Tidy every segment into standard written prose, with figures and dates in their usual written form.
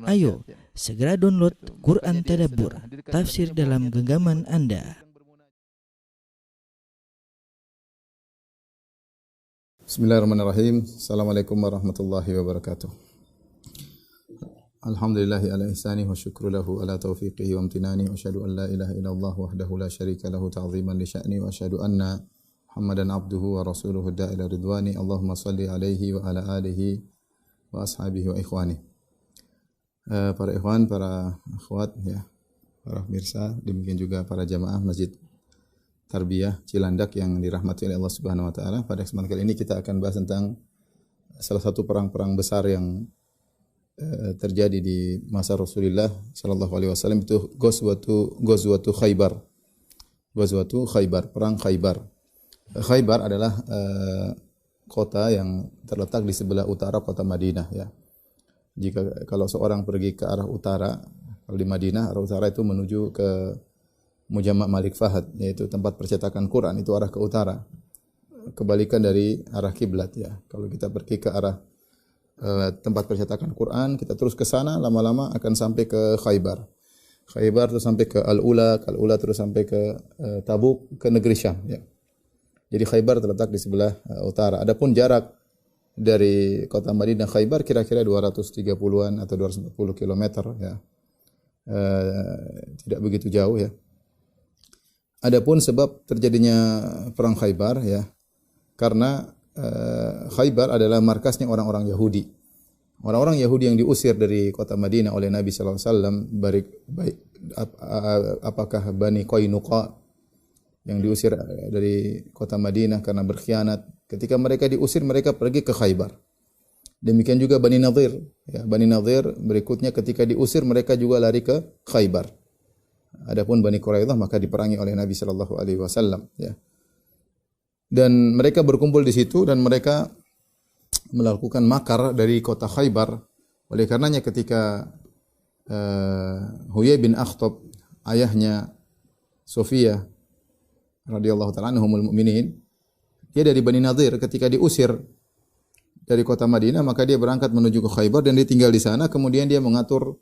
Ayo, segera download Quran Tadabbur, tafsir dalam genggaman Anda. Bismillahirrahmanirrahim. Assalamualaikum warahmatullahi wabarakatuh. Alhamdulillahi ala ihsani wa syukru lahu ala taufiqihi wa amtinani wa asyhadu an la ilaha illallah wahdahu la syarika lahu ta'ziman li sya'ni wa asyhadu anna Muhammadan abduhu wa rasuluhu da'ila ridwani. Allahumma salli alaihi wa ala alihi wa ashabihi wa ikhwani. Para ikhwan, para akhwat, ya, para pemirsa, demikian juga para jamaah Masjid Tarbiyah Cilandak yang dirahmati oleh Allah Subhanahu wa taala. Pada kesempatan kali ini kita akan bahas tentang salah satu perang-perang besar yang terjadi di masa Rasulullah sallallahu alaihi wasallam, itu Ghazwatu Khaybar. Ghazwatu Khaybar, perang Khaybar. Khaybar adalah kota yang terletak di sebelah utara kota Madinah, ya. Kalau seorang pergi ke arah utara, kalau di Madinah arah utara itu menuju ke Mujamma' Malik Fahad, yaitu tempat percetakan Quran, itu arah ke utara. Kebalikan dari arah kiblat, ya. Kalau kita pergi ke arah tempat percetakan Quran, kita terus ke sana, lama-lama akan sampai ke Khaybar. Khaybar terus sampai ke Al-Ula, Al-Ula terus sampai ke Tabuk, ke negeri Syam, ya. Jadi Khaybar terletak di sebelah utara. Adapun jarak dari kota Madinah Khaybar kira-kira 230-an atau 240 km, ya. Tidak begitu jauh, ya. Adapun sebab terjadinya perang Khaybar, ya, karena Khaybar adalah markasnya orang-orang Yahudi. Orang-orang Yahudi yang diusir dari kota Madinah oleh Nabi sallallahu alaihi wasallam, apakah Bani Qainuqa yang diusir dari kota Madinah karena berkhianat. Ketika mereka diusir, mereka pergi ke Khaybar. Demikian juga Bani Nadhir, ya, Bani Nadhir berikutnya ketika diusir mereka juga lari ke Khaybar. Adapun Bani Quraidah maka diperangi oleh Nabi sallallahu alaihi wasallam, ya. Dan mereka berkumpul di situ dan mereka melakukan makar dari kota Khaybar. Oleh karenanya ketika Huyai bin Akhtab, ayahnya Sofiyah radhiyallahu ta'ala anhumul mu'minin, dia dari Bani Nadhir, ketika diusir dari kota Madinah maka dia berangkat menuju ke Khaybar dan dia tinggal di sana. Kemudian dia mengatur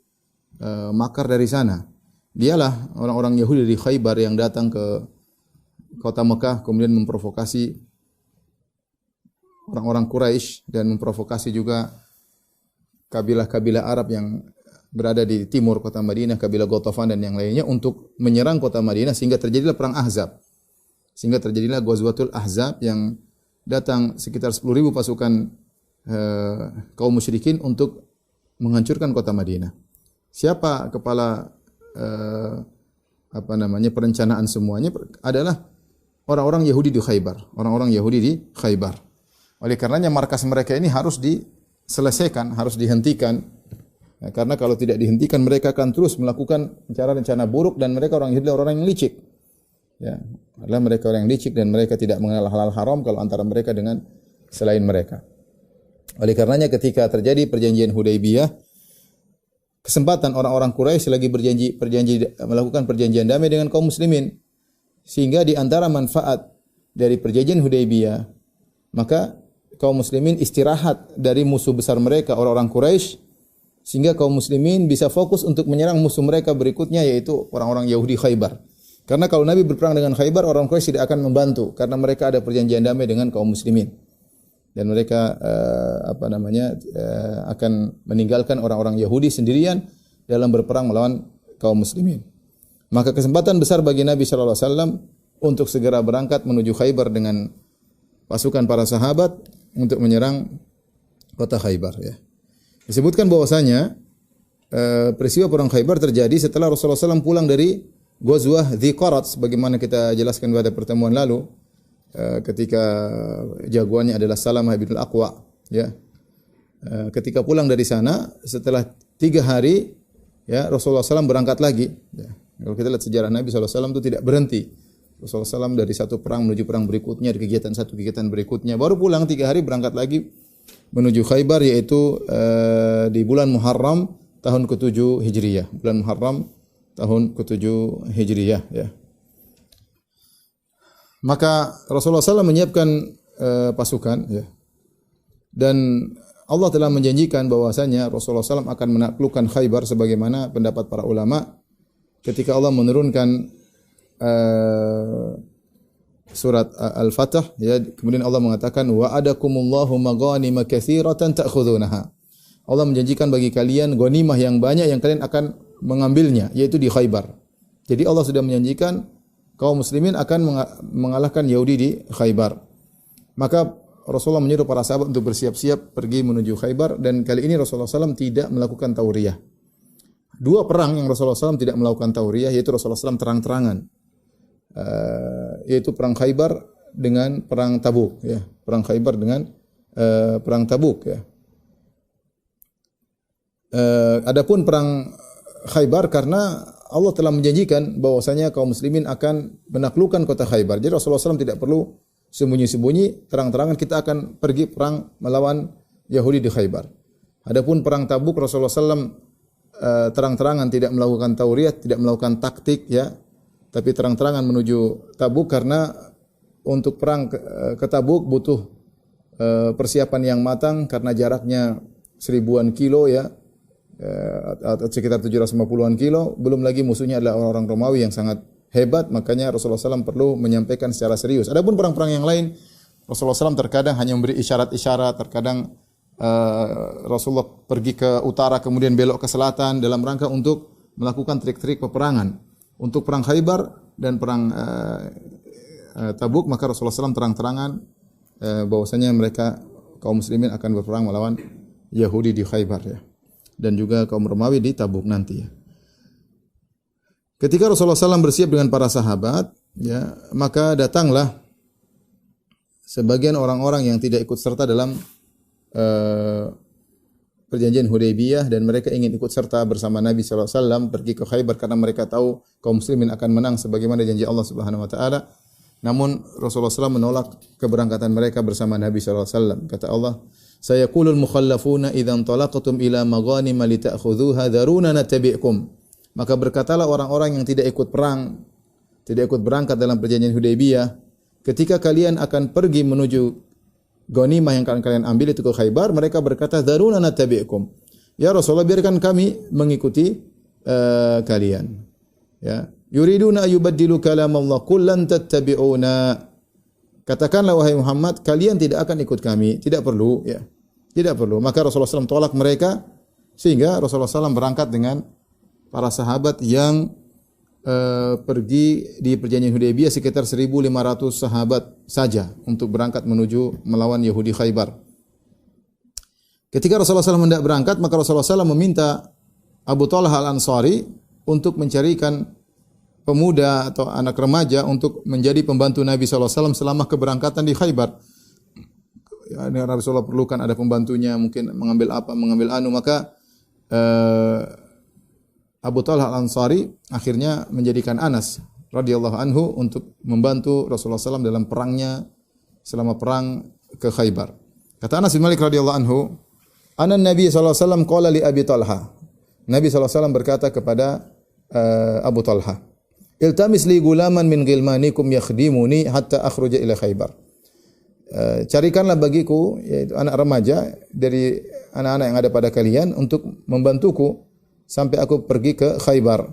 makar dari sana. Dialah orang-orang Yahudi dari Khaybar yang datang ke kota Mekah kemudian memprovokasi orang-orang Quraisy dan memprovokasi juga kabilah-kabilah Arab yang berada di timur kota Madinah, kabilah Ghatafan dan yang lainnya, untuk menyerang kota Madinah sehingga terjadilah perang Ahzab. Sehingga terjadilah Ghazwatul Ahzab yang datang sekitar 10.000 pasukan kaum musyrikin untuk menghancurkan kota Madinah. Siapa kepala perencanaan semuanya adalah orang-orang Yahudi di Khaybar, orang-orang Yahudi di Khaybar. Oleh karenanya markas mereka ini harus diselesaikan, harus dihentikan. Ya, karena kalau tidak dihentikan mereka akan terus melakukan rencana-rencana buruk dan mereka orang Yahudi orang yang licik. Ya, adalah mereka orang yang licik dan mereka tidak mengenal halal haram kalau antara mereka dengan selain mereka. Oleh karenanya ketika terjadi perjanjian Hudaybiyah, kesempatan orang-orang Quraisy lagi berjanji melakukan perjanjian damai dengan kaum muslimin, sehingga di antara manfaat dari perjanjian Hudaybiyah, maka kaum muslimin istirahat dari musuh besar mereka orang-orang Quraisy, sehingga kaum muslimin bisa fokus untuk menyerang musuh mereka berikutnya, yaitu orang-orang Yahudi Khaybar. Karena kalau Nabi berperang dengan Khaybar, orang Quraisy tidak akan membantu karena mereka ada perjanjian damai dengan kaum muslimin. Dan mereka akan meninggalkan orang-orang Yahudi sendirian dalam berperang melawan kaum muslimin. Maka kesempatan besar bagi Nabi sallallahu alaihi wasallam untuk segera berangkat menuju Khaybar dengan pasukan para sahabat untuk menyerang kota Khaybar, ya. Disebutkan bahwasanya peristiwa perang Khaybar terjadi setelah Rasulullah SAW pulang dari Ghazwah Dziqarat, sebagaimana kita jelaskan pada pertemuan lalu, ketika jagoannya adalah Salamah bin Al-Aqwa, ya. Ketika pulang dari sana setelah 3 hari, ya, Rasulullah SAW berangkat lagi, ya. Kalau kita lihat sejarah Nabi SAW itu tidak berhenti. Rasulullah SAW dari satu perang menuju perang berikutnya, di kegiatan satu kegiatan berikutnya, baru pulang 3 hari berangkat lagi menuju Khaybar, yaitu di bulan Muharram tahun ke-7 Hijriyah. Bulan Muharram tahun ke-7 Hijriyah, ya. Maka Rasulullah SAW menyiapkan pasukan, ya. Dan Allah telah menjanjikan bahwasanya Rasulullah SAW akan menaklukkan Khaybar sebagaimana pendapat para ulama ketika Allah menurunkan surat Al-Fatah, ya, kemudian Allah mengatakan wa'adakumullahu maghanima katsiratan ta'khudunaha. Allah menjanjikan bagi kalian ghanimah yang banyak yang kalian akan mengambilnya, yaitu di Khaybar. Jadi Allah sudah menjanjikan kaum muslimin akan mengalahkan Yahudi di Khaybar. Maka Rasulullah menyuruh para sahabat untuk bersiap-siap pergi menuju Khaybar, dan kali ini Rasulullah SAW tidak melakukan tauriyah. Dua perang yang Rasulullah SAW tidak melakukan tauriyah, yaitu Rasulullah SAW terang-terangan, yaitu perang Khaybar dengan perang Tabuk, ya. Perang Khaybar dengan perang Tabuk, ya. Adapun perang Khaybar karena Allah telah menjanjikan bahwasanya kaum muslimin akan menaklukkan kota Khaybar. Jadi Rasulullah SAW tidak perlu sembunyi-sembunyi, terang-terangan kita akan pergi perang melawan Yahudi di Khaybar. Adapun perang Tabuk Rasulullah SAW terang-terangan tidak melakukan tauriyah, tidak melakukan taktik, ya, tapi terang-terangan menuju Tabuk karena untuk perang ke Tabuk butuh persiapan yang matang karena jaraknya 1000-an kilo, ya, atau sekitar 750-an kilo, belum lagi musuhnya adalah orang-orang Romawi yang sangat hebat, makanya Rasulullah SAW perlu menyampaikan secara serius. Adapun perang-perang yang lain, Rasulullah SAW terkadang hanya memberi isyarat-isyarat, terkadang Rasulullah pergi ke utara kemudian belok ke selatan dalam rangka untuk melakukan trik-trik peperangan. Untuk perang Khaybar dan perang Tabuk maka Rasulullah SAW terang-terangan bahwasanya mereka kaum muslimin akan berperang melawan Yahudi di Khaybar, ya, dan juga kaum Romawi di Tabuk nanti, ya. Ketika Rasulullah SAW bersiap dengan para sahabat, ya, maka datanglah sebagian orang-orang yang tidak ikut serta dalam perjanjian Hudaybiyah, dan mereka ingin ikut serta bersama Nabi SAW pergi ke Khaybar karena mereka tahu kaum muslimin akan menang sebagaimana janji Allah Subhanahu wa taala. Namun Rasulullah SAW menolak keberangkatan mereka bersama Nabi SAW. Kata Allah, "Sayaqulul mukhallafuna idza talaqtum ila maghanima lita'khudhuha dharuna nattabi'kum." Maka berkatalah orang-orang yang tidak ikut perang, tidak ikut berangkat dalam perjanjian Hudaybiyah, ketika kalian akan pergi menuju ghanimah yang kalian ambil itu ke Khaybar, mereka berkata, "Dharuna nattabi'kum." Ya Rasulullah, biarkan kami mengikuti kalian. Ya. Yuriduna ayubaddilu kalam Allah, qul lan tattabi'una. Katakanlah wahai Muhammad, kalian tidak akan ikut kami, tidak perlu, ya. Tidak perlu. Maka Rasulullah SAW tolak mereka sehingga Rasulullah SAW berangkat dengan para sahabat yang pergi di perjanjian Hudaybiyah sekitar 1.500 sahabat saja untuk berangkat menuju melawan Yahudi Khaybar. Ketika Rasulullah SAW hendak berangkat, maka Rasulullah SAW meminta Abu Talha Al-Ansari untuk mencarikan pemuda atau anak remaja untuk menjadi pembantu Nabi SAW selama keberangkatan di Khaybar. Ya, Rasulullah perlukan ada pembantunya, mungkin mengambil apa, mengambil anu, maka Abu Talha Al-Ansari akhirnya menjadikan Anas radhiyallahu anhu untuk membantu Rasulullah SAW dalam perangnya selama perang ke Khaybar. Kata Anas bin Malik radhiyallahu anhu, "Ana Nabi sallallahu alaihi wasallam qala li Abi Talha." Nabi sallallahu alaihi wasallam berkata kepada Abu Talha, "Iltamis li gulaman min ghilmanikum yakhdimuni hatta akhruja ila Khaybar." Carikanlah bagiku, yaitu anak remaja dari anak-anak yang ada pada kalian untuk membantuku sampai aku pergi ke Khaybar.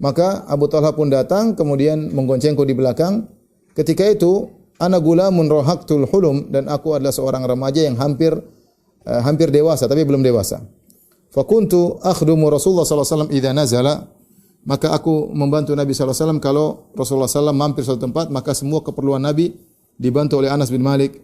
Maka Abu Talha pun datang kemudian menggoncengku di belakang. Ketika itu ana gulamun rohaqtul hulum, dan aku adalah seorang remaja yang hampir dewasa tapi belum dewasa. Fakuntu akhdumu Rasulullah sallallahu alaihi wasallam idza nazala, maka aku membantu Nabi sallallahu alaihi wasallam kalau Rasulullah sallallahu alaihi wasallam mampir suatu tempat, maka semua keperluan Nabi dibantu oleh Anas bin Malik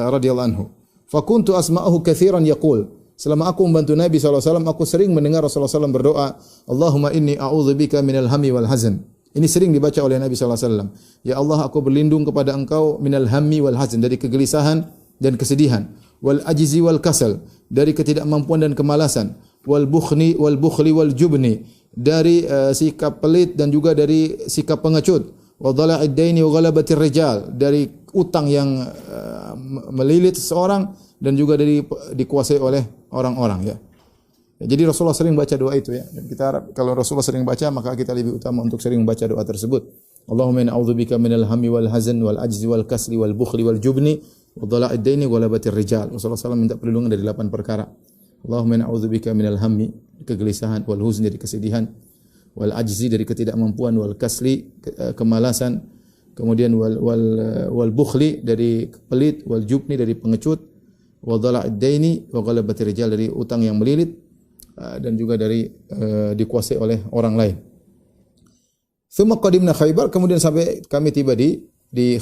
radhiyallahu anhu. Fakuntu asma'uhu katsiran yaqul, selama aku membantu Nabi sallallahu alaihi wasallam, aku sering mendengar Rasulullah sallallahu alaihi wasallam berdoa, Allahumma inni a'udzubika minal hammi wal hazan. Ini sering dibaca oleh Nabi sallallahu alaihi wasallam. Ya Allah, aku berlindung kepada Engkau minal hammi wal hazan, dari kegelisahan dan kesedihan, wal ajzi wal kasal, dari ketidakmampuan dan kemalasan, wal bukhli wal jubni, dari sikap pelit dan juga dari sikap pengecut, wa dhala'id daini wa ghalabatir rijal, dari utang yang melilit seseorang dan juga dari dikuasai oleh orang-orang, ya. Jadi Rasulullah sering baca doa itu, ya. Dan kita harap kalau Rasulullah sering baca, maka kita lebih utama untuk sering membaca doa tersebut. Allahumma inna a'udzubika minal hammi wal hazan wal ajzi wal kasli wal bukhli wal jubni wa dhala'id daini wa ghalabatir rijal. Rasulullah SAW minta perlindungan dari 8 perkara. Allahumma na'udzubika minal hammi, kegelisahan, wal huzni, dari kesedihan, wal ajzi, dari ketidakmampuan, wal kasli, kemalasan, kemudian wal bukhli, dari pelit, wal jubni, dari pengecut, wa dhala'id daini wa ghalabatir rijal, dari utang yang melilit, dan juga dari dikuasai oleh orang lain. Tsumma qadimna Khaybar, kemudian sampai kami tiba di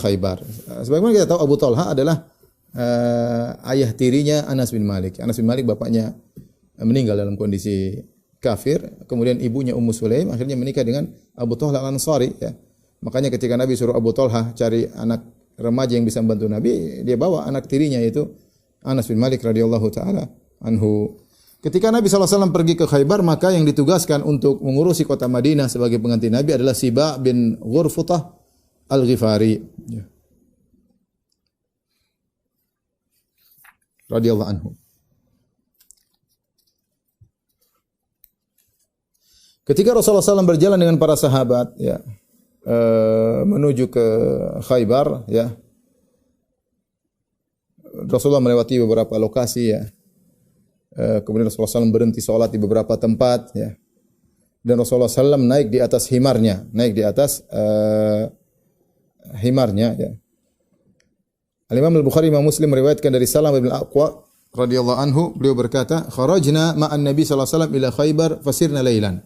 Khaybar. Sebagaimana kita tahu Abu Talha adalah ayah tirinya Anas bin Malik. Anas bin Malik bapaknya meninggal dalam kondisi kafir, kemudian ibunya Ummu Sulaim akhirnya menikah dengan Abu Talha Al-Ansari, ya. Makanya ketika Nabi suruh Abu Talha cari anak remaja yang bisa membantu Nabi, dia bawa anak tirinya yaitu Anas bin Malik radhiyallahu taala anhu. Ketika Nabi SAW pergi ke Khaybar, maka yang ditugaskan untuk mengurusi kota Madinah sebagai pengganti Nabi adalah Siba bin Ghurfutah Al-Ghifari, ya, radhiyallahu anhu. Ketika Rasulullah SAW berjalan dengan para sahabat, ya, menuju ke Khaybar, ya, Rasulullah melewati beberapa lokasi, ya. Kemudian Rasulullah SAW berhenti sholat di beberapa tempat, ya. Dan Rasulullah SAW naik di atas himarnya, himarnya, ya. Al-Imam Al-Bukhari, Imam Muslim meriwayatkan dari Salam bin Al-Aqwa radhiyallahu anhu, beliau berkata, "Kharajna ma'an Nabi sallallahu alaihi wasallam ila Khaybar fasirna lailan."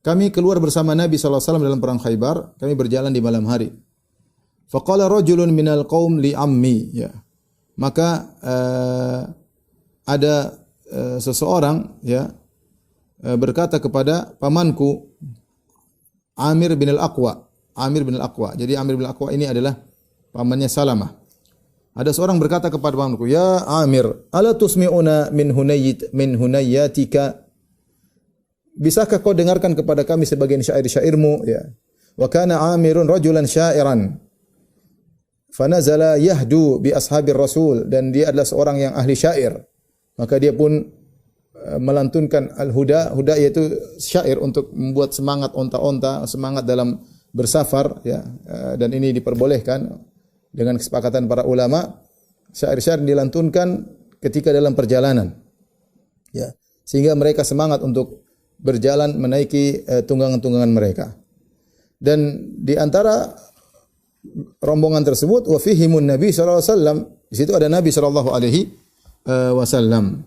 Kami keluar bersama Nabi sallallahu alaihi wasallam dalam perang Khaybar, kami berjalan di malam hari. Faqala rajulun minal qaum li ammi, ya. Maka ada seseorang, ya, berkata kepada pamanku Amir bin Al-Aqwa. Jadi Amir bin Al-Aqwa ini adalah pamannya Salamah. Ada seorang berkata kepada pamanku, "Ya Amir, ala tusmi'una min hunayyatika? Bisakah kau dengarkan kepada kami sebagian syair-syairmu?" Ya. Wa kana Amirun rajulan syairan. Fanazala yahdu bi ashabir Rasul, dan dia adalah seorang yang ahli syair. Maka dia pun melantunkan al-huda, huda yaitu syair untuk membuat semangat onta-onta, semangat dalam bersafar, ya. Dan ini diperbolehkan dengan kesepakatan para ulama. Syair-syair dilantunkan ketika dalam perjalanan, ya, sehingga mereka semangat untuk berjalan menaiki tunggangan-tunggangan mereka. Dan di antara rombongan tersebut wa fihimun Nabi sallallahu alaihi wasallam, di situ ada Nabi sallallahu alaihi wasallam.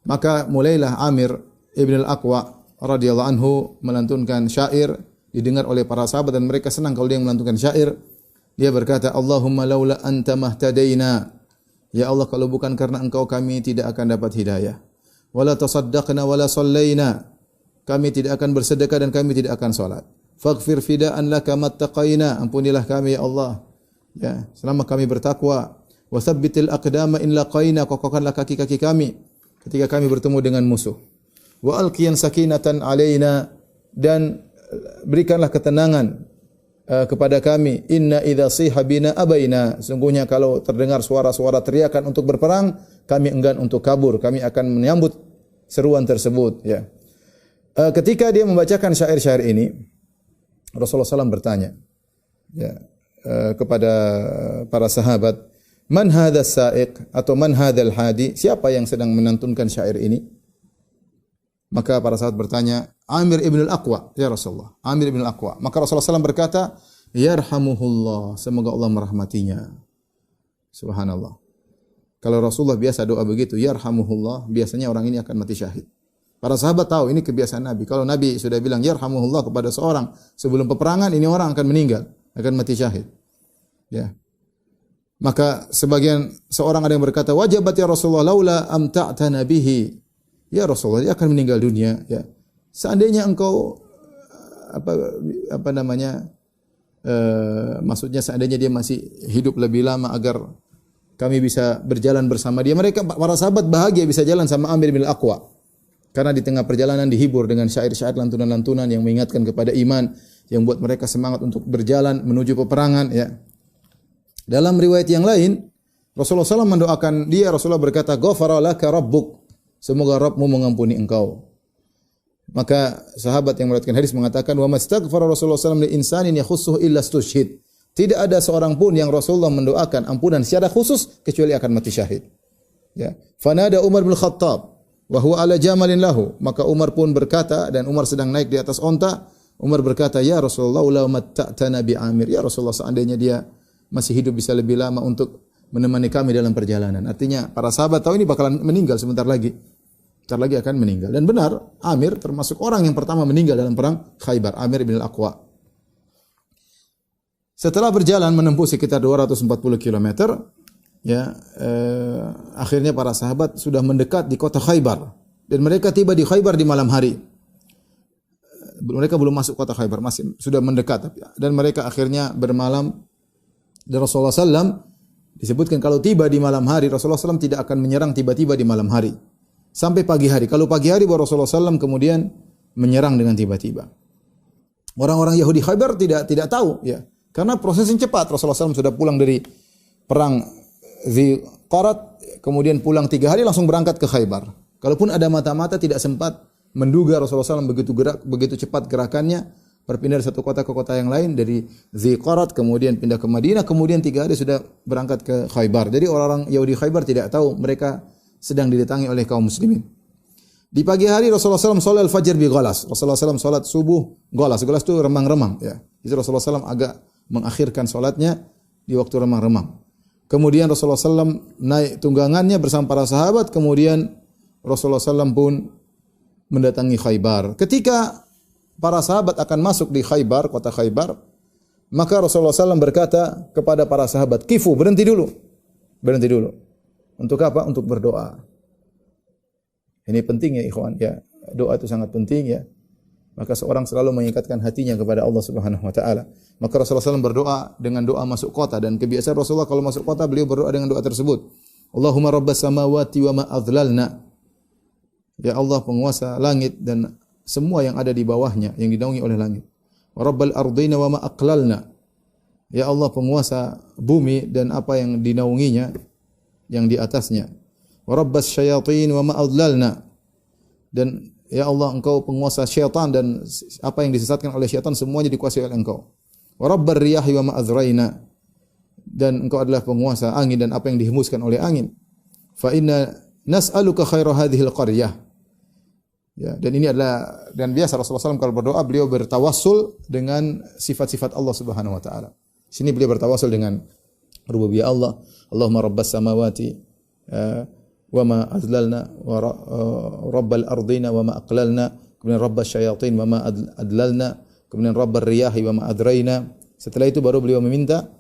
Maka mulailah Amir ibn Al-Aqwa radhiyallahu anhu melantunkan syair, didengar oleh para sahabat dan mereka senang kalau dia melantunkan syair. Dia berkata, "Allahumma laula anta mahtadaina." Ya Allah, kalau bukan karena engkau kami tidak akan dapat hidayah. Wala tasaddaqna wala sallaina. Kami tidak akan bersedekah dan kami tidak akan salat. Faghfir fida'an laka mattaqaina. Ampunilah kami ya Allah, ya, selama kami bertakwa. Wa tsabbitil aqdama in laqaina. Kokohkanlah kaki-kaki kami ketika kami bertemu dengan musuh. Wa alqiyan sakinatan alaina. Dan berikanlah ketenangan kepada kami. Inna idza siha bina abaina. Sungguhnya kalau terdengar suara-suara teriakan untuk berperang, kami enggan untuk kabur. Kami akan menyambut seruan tersebut, ya. Ketika dia membacakan syair-syair ini, Rasulullah SAW bertanya, ya, kepada para sahabat, "Man hadzal sa'iq?" atau "Man hadzal hadi?" Siapa yang sedang menantunkan syair ini? Maka para sahabat bertanya, "Amir ibn Al-Aqwa, ya Rasulullah." Amir ibn Al-Aqwa. Maka Rasulullah SAW berkata, "Yarhamuhullah." Semoga Allah merahmatinya. Subhanallah. Kalau Rasulullah biasa doa begitu, "Yarhamuhullah", biasanya orang ini akan mati syahid. Para sahabat tahu ini kebiasaan Nabi. Kalau Nabi sudah bilang yarhamuhullah kepada seorang sebelum peperangan, ini orang akan meninggal, akan mati syahid. Ya. Maka seorang ada yang berkata, "Wajabat ya Rasulullah laula amta'tana bihi." Ya Rasulullah, dia akan meninggal dunia, ya. Seandainya engkau maksudnya seandainya dia masih hidup lebih lama agar kami bisa berjalan bersama dia. Mereka para sahabat bahagia bisa jalan sama Amir bin Al-Aqwa. Karena di tengah perjalanan dihibur dengan syair-syair, lantunan-lantunan yang mengingatkan kepada iman, yang buat mereka semangat untuk berjalan menuju peperangan, ya. Dalam riwayat yang lain, Rasulullah SAW mendoakan dia. Rasulullah berkata, "Ghafara laka rabbuk." Semoga Rabbmu mengampuni engkau. Maka sahabat yang meriwayatkan hadis mengatakan, "Wa mastaghfara Rasulullah SAW li insanin yakhussuhu illa stushhid." Tidak ada seorang pun yang Rasulullah mendoakan ampunan secara khusus kecuali akan mati syahid. Ya. Fanada Umar bin Khattab wa huwa ala jamalin lahu. Maka Umar pun berkata, dan Umar sedang naik di atas onta. Umar berkata, ya Rasulullah, la matta'tana bi Amir. Ya Rasulullah, seandainya dia masih hidup bisa lebih lama untuk menemani kami dalam perjalanan. Artinya para sahabat tahu ini bakalan meninggal sebentar lagi. Sebentar lagi akan meninggal. Dan benar, Amir termasuk orang yang pertama meninggal dalam perang Khaybar, Amir bin Al-Aqwa. Setelah berjalan menempuh sekitar 240 km, ya, akhirnya para sahabat sudah mendekat di kota Khaybar. Dan mereka tiba di Khaybar di malam hari. Mereka belum masuk kota Khaybar, masih sudah mendekat. Dan mereka akhirnya bermalam. Dan Rasulullah SAW disebutkan kalau tiba di malam hari, Rasulullah SAW tidak akan menyerang tiba-tiba di malam hari. Sampai pagi hari. Kalau pagi hari baru Rasulullah SAW kemudian menyerang dengan tiba-tiba. Orang-orang Yahudi Khaybar tidak tahu, ya, karena prosesnya cepat. Rasulullah SAW sudah pulang dari perang Ziqarat, kemudian pulang 3 hari langsung berangkat ke Khaybar. Kalaupun ada mata-mata tidak sempat menduga Rasulullah SAW begitu cepat gerakannya, berpindah dari satu kota ke kota yang lain, dari Ziqarat kemudian pindah ke Madinah, kemudian 3 hari sudah berangkat ke Khaybar. Jadi orang-orang Yahudi Khaybar tidak tahu mereka sedang didatangi oleh kaum muslimin. Di pagi hari Rasulullah SAW salat al-fajr bi ghalas. Rasulullah SAW salat subuh ghalas. Ghalas itu remang-remang, ya. Jadi Rasulullah SAW agak mengakhirkan salatnya di waktu remang-remang. Kemudian Rasulullah SAW naik tunggangannya bersama para sahabat. Kemudian Rasulullah SAW pun mendatangi Khaybar. Ketika para sahabat akan masuk di Khaybar, kota Khaybar, maka Rasulullah SAW berkata kepada para sahabat, kifu, berhenti dulu. Berhenti dulu. Untuk apa? Untuk berdoa. Ini penting ya ikhwan, ya. Doa itu sangat penting, ya. Maka seorang selalu mengikatkan hatinya kepada Allah Subhanahu wa taala. Maka Rasulullah SAW berdoa dengan doa masuk kota, dan kebiasaan Rasulullah kalau masuk kota beliau berdoa dengan doa tersebut. Allahumma rabbas samawati wa ma adlalna. Ya Allah, penguasa langit dan semua yang ada di bawahnya, yang dinaungi oleh langit. Wa rabbal ardina wa ma aqlalna. Ya Allah, penguasa bumi dan apa yang dinaunginya, yang di atasnya. Wa rabbas syayatin wa ma adlalna. Dan ya Allah, Engkau penguasa syaitan dan apa yang disesatkan oleh syaitan semuanya dikuasai oleh Engkau. Wa rabbar riyahi wa ma azraina. Dan Engkau adalah penguasa angin dan apa yang dihembuskan oleh angin. Fa inna nas'aluka khaira hadhil qaryah. Ya, dan ini adalah, dan biasa Rasulullah SAW kalau berdoa beliau bertawassul dengan sifat-sifat Allah Subhanahu wa taala. Sini beliau bertawassul dengan rububiyah Allah. Allahumma rabbas samawati wa ma azlalna wa rabbal ardina wa ma aqlalna, kemudian rabbas syayatin wa ma adlalna, kemudian rabbar riyahi wa ma adraina. Setelah itu baru beliau meminta,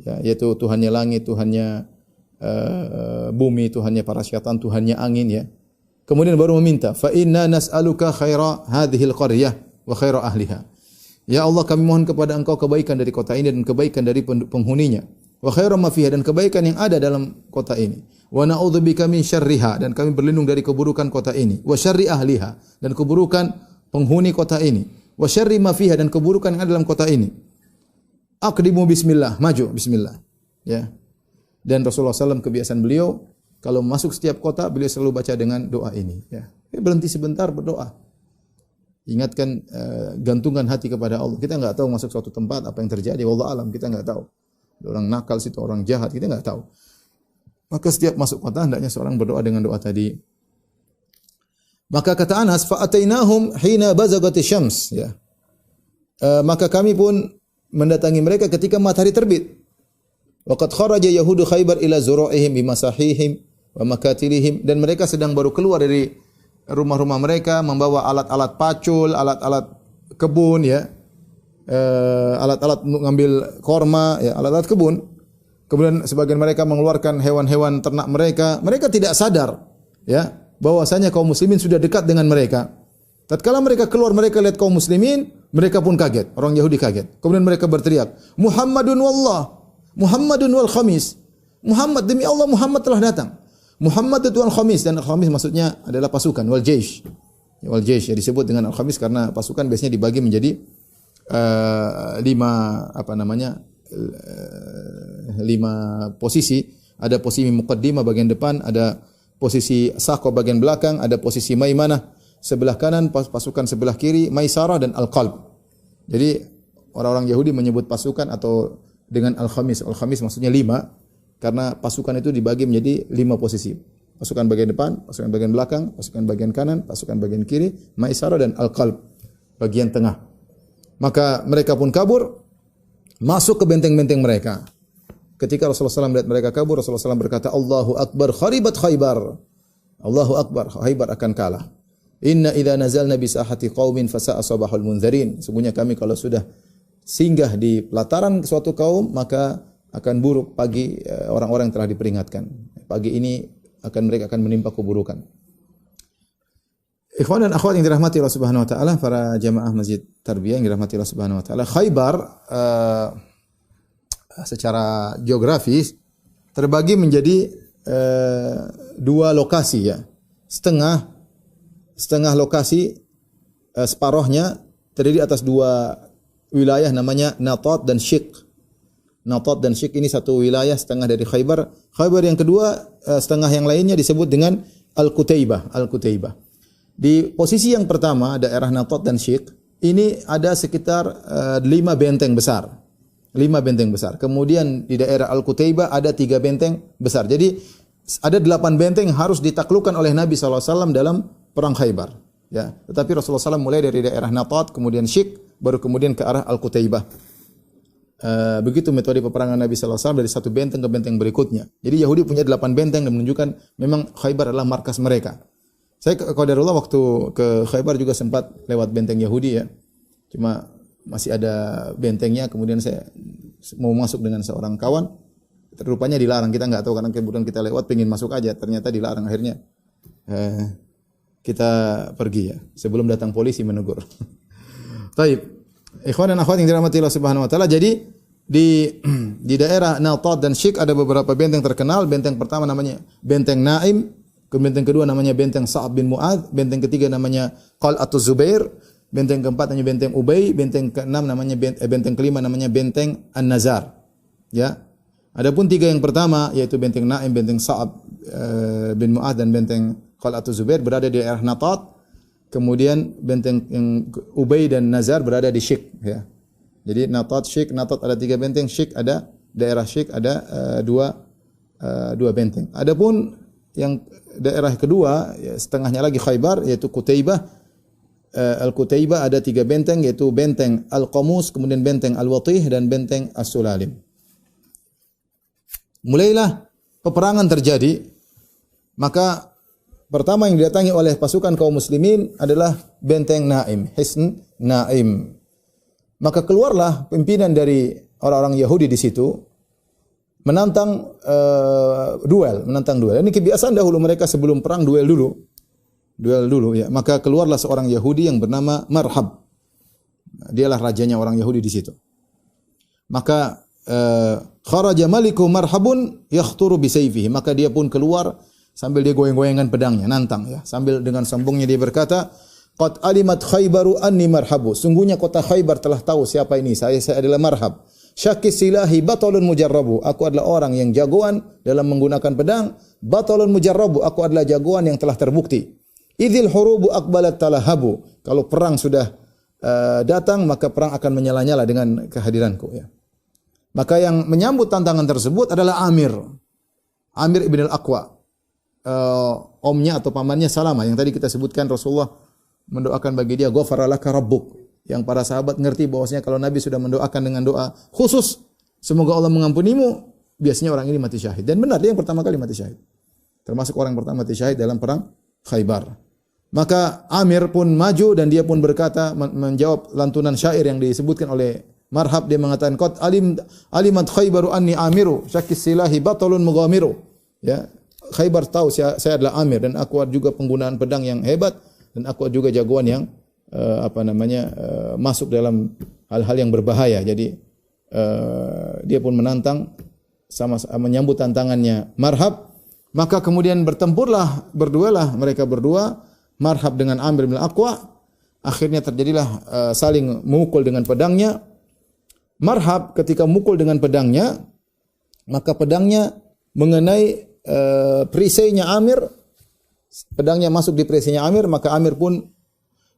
ya, yaitu Tuhannya langit, Tuhannya bumi, Tuhannya para syaitan, Tuhannya angin, ya. Kemudian baru meminta, fa inna nas'aluka khaira hadhil qaryah wa khaira ahliha. Ya Allah, kami mohon kepada Engkau kebaikan dari kota ini dan kebaikan dari penghuninya. Wa khaira ma fiha, dan kebaikan yang ada dalam kota ini. Wa na'udzubika min syarriha, dan kami berlindung dari keburukan kota ini. Wa syarri ahliha, dan keburukan penghuni kota ini. Wa syarri ma fiha, dan keburukan yang ada dalam kota ini. Aqdimu bismillah, maju bismillah. Ya. Dan Rasulullah SAW kebiasaan beliau kalau masuk setiap kota beliau selalu baca dengan doa ini. Ya. Berhenti sebentar berdoa. Ingatkan, gantungkan hati kepada Allah. Kita enggak tahu masuk suatu tempat apa yang terjadi. Wallahu alam, kita enggak tahu. Orang nakal situ, orang jahat, kita enggak tahu. Maka setiap masuk kota hendaknya seorang berdoa dengan doa tadi. Maka kata Anas, fa atainahum hina bazagati syams, ya. Maka kami pun mendatangi mereka ketika matahari terbit. Waqad kharaja yahudu Khaybar ila zura'ihim bimasahihim wa makatilihim, dan mereka sedang baru keluar dari rumah-rumah mereka membawa alat-alat pacul, alat-alat kebun, ya. Alat-alat untuk ngambil korma, ya, alat-alat kebun. Kemudian sebagian mereka mengeluarkan hewan-hewan ternak mereka. Mereka tidak sadar, ya, bahwasanya kaum muslimin sudah dekat dengan mereka. Tatkala mereka keluar, mereka lihat kaum muslimin, mereka pun kaget. Orang Yahudi kaget. Kemudian mereka berteriak, Muhammadun wallah, Muhammadun wal khamis. Muhammad, demi Allah Muhammad telah datang. Muhammad itu al-khamis, dan al-khamis maksudnya adalah pasukan, wal jaish. Wal jaish ya disebut dengan al-khamis karena pasukan biasanya dibagi menjadi 5 posisi. Ada posisi muqaddimah bagian depan, ada posisi saqo bagian belakang, ada posisi maimanah sebelah kanan, pasukan sebelah kiri, maisarah dan al-qalb. Jadi orang-orang Yahudi menyebut pasukan atau dengan al-khamis. Al-khamis maksudnya 5 karena pasukan itu dibagi menjadi 5 posisi. Pasukan bagian depan, pasukan bagian belakang, pasukan bagian kanan, pasukan bagian kiri, maisarah dan al-qalb, bagian tengah. Maka mereka pun kabur masuk ke benteng-benteng mereka. Ketika Rasulullah SAW melihat mereka kabur, Rasulullah SAW berkata, Allahu Akbar, kharibat Khaybar. Allahu Akbar, Khaybar akan kalah. Inna idza nazalna bi sahati qaumin fasa'a sabahul mundzirin. Sungguhnya kami kalau sudah singgah di pelataran suatu kaum, maka akan buruk pagi orang-orang yang telah diperingatkan. Pagi ini mereka akan menimpa keburukan. Ikhwan dan akhwat yang dirahmati Allah Subhanahu wa taala, para jamaah Masjid Tarbiyah yang dirahmati Allah Subhanahu wa taala, Khaybar secara geografis terbagi menjadi 2 lokasi ya. Setengah lokasi, separohnya terdiri atas 2 wilayah namanya Natat dan Syik. Natat dan Syik ini satu wilayah setengah dari Khaybar. Khaybar yang kedua, setengah yang lainnya disebut dengan Al-Qutaibah. Al-Qutaibah. Di posisi yang pertama, daerah Natat dan Syik, ini ada sekitar 5 benteng besar. 5 benteng besar. Kemudian di daerah Al-Qutaibah ada 3 benteng besar. Jadi ada 8 benteng yang harus ditaklukkan oleh Nabi SAW dalam perang Khaybar. Ya. Tetapi Rasulullah SAW mulai dari daerah Natat, kemudian Syik, baru kemudian ke arah Al-Qutaibah. Begitu metode peperangan Nabi SAW dari satu benteng ke benteng berikutnya. Jadi Yahudi punya 8 benteng dan menunjukkan memang Khaybar adalah markas mereka. Saya qadarullah waktu ke Khaybar juga sempat lewat benteng Yahudi ya. Cuma masih ada bentengnya, kemudian saya mau masuk dengan seorang kawan. Rupanya dilarang, kita nggak tahu karena kemudian kita lewat pengen masuk aja, ternyata dilarang. Akhirnya kita pergi ya, sebelum datang polisi menegur. Taib. Ikhwan dan akhwat yang dirahmati Allah Subhanahu wa taala, jadi di daerah Natat dan Syik ada beberapa benteng terkenal. Benteng pertama namanya Benteng Naim, benteng kedua namanya Benteng Sa'ad bin Mu'adz, benteng ketiga namanya Qal'atuz Zubair, benteng keempat namanya Benteng Ubay, benteng keenam namanya benteng kelima namanya Benteng An-Nazar. Ya. Adapun 3 yang pertama yaitu Benteng Naim, Benteng Sa'ad bin Mu'adz dan Benteng Qal'atuz Zubair berada di daerah Natat. Kemudian benteng yang Ubay dan Nazar berada di Syik ya. Jadi Natat, Syik, Natat ada 3 benteng, Syik ada daerah Syik ada 2 benteng. Adapun yang daerah kedua ya, setengahnya lagi Khaybar yaitu Qutaibah. Al-Qutaibah ada 3 benteng yaitu Benteng Al-Qamus, kemudian Benteng Al-Watih dan Benteng As-Sulalim. Mulailah peperangan terjadi, maka pertama yang didatangi oleh pasukan kaum muslimin adalah Benteng Naim, Hisn Naim. Maka keluarlah pimpinan dari orang-orang Yahudi di situ menantang duel. Ini kebiasaan dahulu mereka sebelum perang duel dulu ya. Maka keluarlah seorang Yahudi yang bernama Marhab. Dialah rajanya orang Yahudi di situ. Maka kharaja maliku Marhabun yakhturu bi sayfihi. Maka dia pun keluar sambil dia goyang-goyangan pedangnya, nantang ya. Sambil dengan sombongnya dia berkata, "Qad alimat Khaybaru anni Marhabu." Sungguhnya kota Khaybar telah tahu siapa ini. Saya adalah Marhab. Syakis silahi batalun mujarrabu. Aku adalah orang yang jagoan dalam menggunakan pedang. Batalun mujarrabu. Aku adalah jagoan yang telah terbukti. Idzil hurubu aqbalat talahabu. Kalau perang sudah datang, maka perang akan menyala-nyala dengan kehadiranku ya. Maka yang menyambut tantangan tersebut adalah Amir ibn al-Aqwa. Omnya atau pamannya Salamah yang tadi kita sebutkan Rasulullah mendoakan bagi dia ghafara laka rabbuk, yang para sahabat ngerti bahwasanya kalau Nabi sudah mendoakan dengan doa khusus semoga Allah mengampunimu, biasanya orang ini mati syahid. Dan benar dia yang pertama kali mati syahid, termasuk orang pertama mati syahid dalam perang Khaybar. Maka Amir pun maju dan dia pun berkata, menjawab lantunan syair yang disebutkan oleh Marhab. Dia mengatakan qad alimat Khaybaru anni amiru syakis silahi batalun mughamiru. Ya, Khaybar tahu saya adalah Amir dan aku juga penggunaan pedang yang hebat dan aku juga jagoan yang masuk dalam hal-hal yang berbahaya. Jadi dia pun menantang sama menyambut tantangannya Marhab. Maka kemudian berdualah mereka berdua, Marhab dengan Amir bin Al-Aqwa. Akhirnya terjadilah saling memukul dengan pedangnya. Marhab ketika memukul dengan pedangnya, maka pedangnya mengenai perisainya Amir, pedangnya masuk di perisainya Amir, maka Amir pun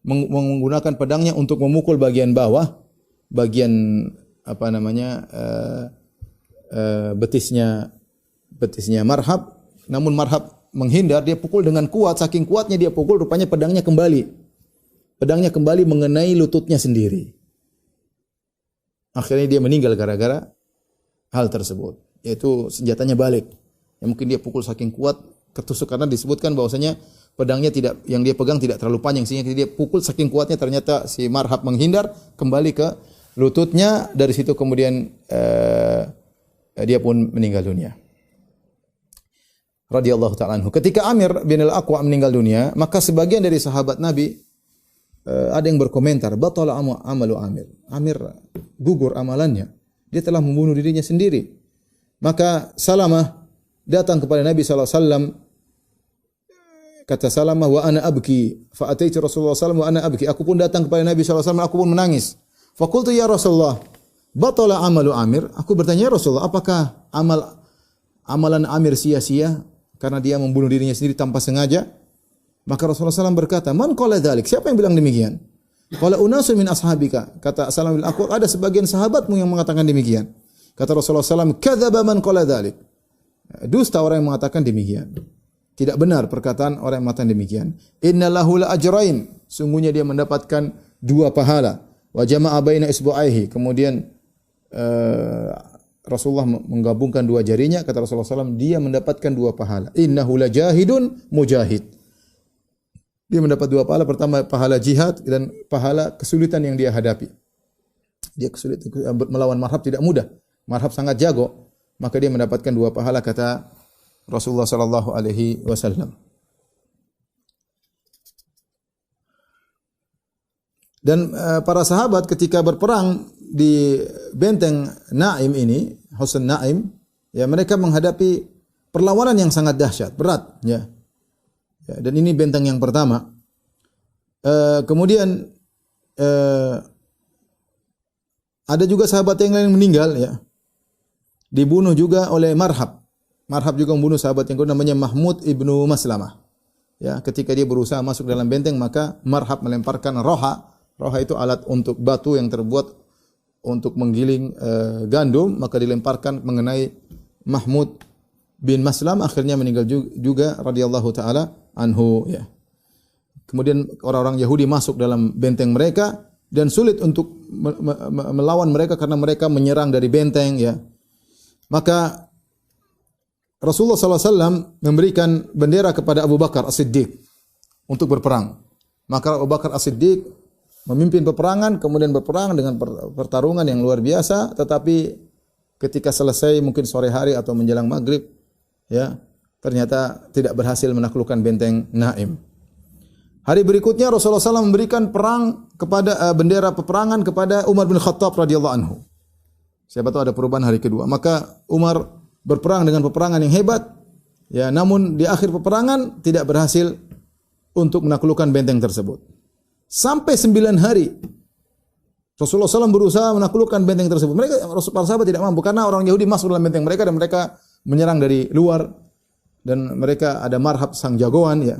menggunakan pedangnya untuk memukul bagian bawah, bagian betisnya Marhab, namun Marhab menghindar, dia pukul dengan kuat, saking kuatnya dia pukul, rupanya pedangnya kembali mengenai lututnya sendiri. Akhirnya dia meninggal gara-gara hal tersebut, yaitu senjatanya balik. Ya, mungkin dia pukul saking kuat, ketusuk, karena disebutkan bahwasanya pedangnya yang dia pegang tidak terlalu panjang, sehingga dia pukul saking kuatnya, ternyata si Marhab menghindar, kembali ke lututnya, dari situ kemudian dia pun meninggal dunia. Radhiyallahu ta'ala anhu. Ketika Amir bin al-Aqwa meninggal dunia, maka sebagian dari sahabat Nabi ada yang berkomentar, batala amalu Amir. Amir gugur amalannya. Dia telah membunuh dirinya sendiri. Maka Salamah datang kepada Nabi sallallahu alaihi wasallam. Kata Salamah, wa ana abki. Fa ataitu Rasulullah sallallahu alaihi wasallam wa ana abki. Aku pun datang kepada Nabi sallallahu alaihi wasallam, aku pun menangis. Fa qultu ya Rasulullah, batala amalu Amir. Aku bertanya, ya Rasulullah, apakah amalan Amir sia-sia karena dia membunuh dirinya sendiri tanpa sengaja? Maka Rasulullah SAW berkata, man qala dzalik? Siapa yang bilang demikian? Qala unasun min ashabika. Kata Salam bin Aqwa, ada sebagian sahabatmu yang mengatakan demikian. Kata Rasulullah SAW, kadzaba man qala dzalik. Dusta orang yang mengatakan demikian. Tidak benar perkataan orang yang mengatakan demikian. Inna lahu la ajrain. Sungguhnya dia mendapatkan 2 pahala. Wa jama'a baina isbu'aihi. Kemudian Rasulullah menggabungkan 2 jarinya. Kata Rasulullah SAW, dia mendapatkan 2 pahala. Innahu la jahidun mujahid. Dia mendapat 2 pahala. Pertama, pahala jihad, dan pahala kesulitan yang dia hadapi. Dia kesulitan melawan Marhab tidak mudah. Marhab sangat jago, maka dia mendapatkan 2 pahala, kata Rasulullah sallallahu alaihi wasallam. Dan para sahabat ketika berperang di benteng Naim ini, Husain Naim, ya, mereka menghadapi perlawanan yang sangat dahsyat, berat, ya. Ya, dan ini benteng yang pertama. Kemudian ada juga sahabat yang lain meninggal, ya. Dibunuh juga oleh Marhab. Marhab juga membunuh sahabat yang kedua, namanya Mahmud ibnu Maslamah. Ya, ketika dia berusaha masuk dalam benteng, maka Marhab melemparkan roha. Roha itu alat untuk batu yang terbuat untuk menggiling gandum, maka dilemparkan mengenai Mahmud bin Maslam, akhirnya meninggal juga radhiyallahu taala anhu, ya. Kemudian orang-orang Yahudi masuk dalam benteng mereka dan sulit untuk melawan mereka karena mereka menyerang dari benteng, ya. Maka Rasulullah SAW memberikan bendera kepada Abu Bakar As-Siddiq untuk berperang. Maka Abu Bakar As-Siddiq memimpin peperangan, kemudian berperang dengan pertarungan yang luar biasa, tetapi ketika selesai mungkin sore hari atau menjelang maghrib, ya, ternyata tidak berhasil menaklukkan benteng Naim. Hari berikutnya Rasulullah SAW memberikan bendera peperangan kepada Umar bin Khattab radhiyallahu anhu. Siapa tahu ada perubahan hari kedua. Maka Umar berperang dengan peperangan yang hebat, ya, namun di akhir peperangan tidak berhasil untuk menaklukkan benteng tersebut. Sampai 9 hari Rasulullah SAW berusaha menaklukkan benteng tersebut. Para sahabat tidak mampu karena orang Yahudi masuk dalam benteng mereka dan mereka menyerang dari luar, dan mereka ada Marhab sang jagoan, ya.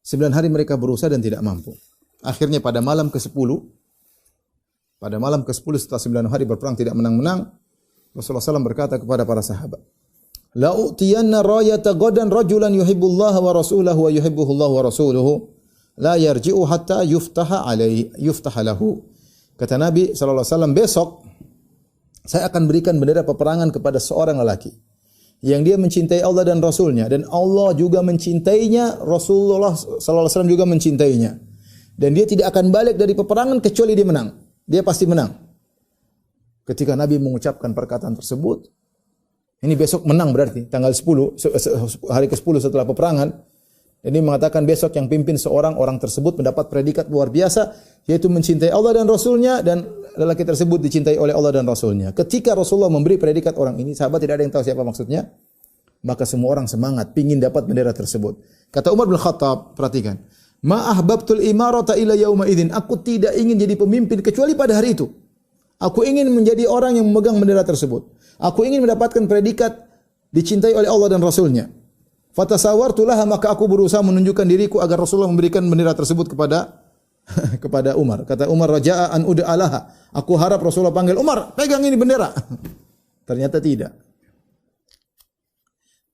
9 hari mereka berusaha dan tidak mampu. Akhirnya pada malam ke-10 setelah 9 hari berperang tidak menang-menang, Rasulullah SAW berkata kepada para sahabat, la utiyanna rayata ghadan rajulan yuhibbullaha wa rasulahu wa yuhibbuhullahu wa rasuluhu la yarji'u hatta yuftaha lahu. Kata Nabi SAW, besok saya akan berikan bendera peperangan kepada seorang lelaki yang dia mencintai Allah dan Rasulnya, dan Allah juga mencintainya, Rasulullah SAW juga mencintainya, dan dia tidak akan balik dari peperangan kecuali dia menang. Dia pasti menang. Ketika Nabi mengucapkan perkataan tersebut, ini besok menang berarti tanggal 10, hari ke-10 setelah peperangan. Ini mengatakan besok yang pimpin orang tersebut mendapat predikat luar biasa, yaitu mencintai Allah dan Rasulnya, dan lelaki tersebut dicintai oleh Allah dan Rasulnya. Ketika Rasulullah memberi predikat orang ini, sahabat tidak ada yang tahu siapa maksudnya, maka semua orang semangat, pingin dapat bendera tersebut. Kata Umar bin Khattab, perhatikan, ma ahbabtul imarata ila yauma idzin, aku tidak ingin jadi pemimpin kecuali pada hari itu. Aku ingin menjadi orang yang memegang bendera tersebut. Aku ingin mendapatkan predikat dicintai oleh Allah dan Rasulnya. Fatasawartulah, maka aku berusaha menunjukkan diriku agar Rasulullah memberikan bendera tersebut kepada Umar. Kata Umar, raja'a an ud'alaha. Aku harap Rasulullah panggil, Umar, pegang ini bendera. Ternyata tidak.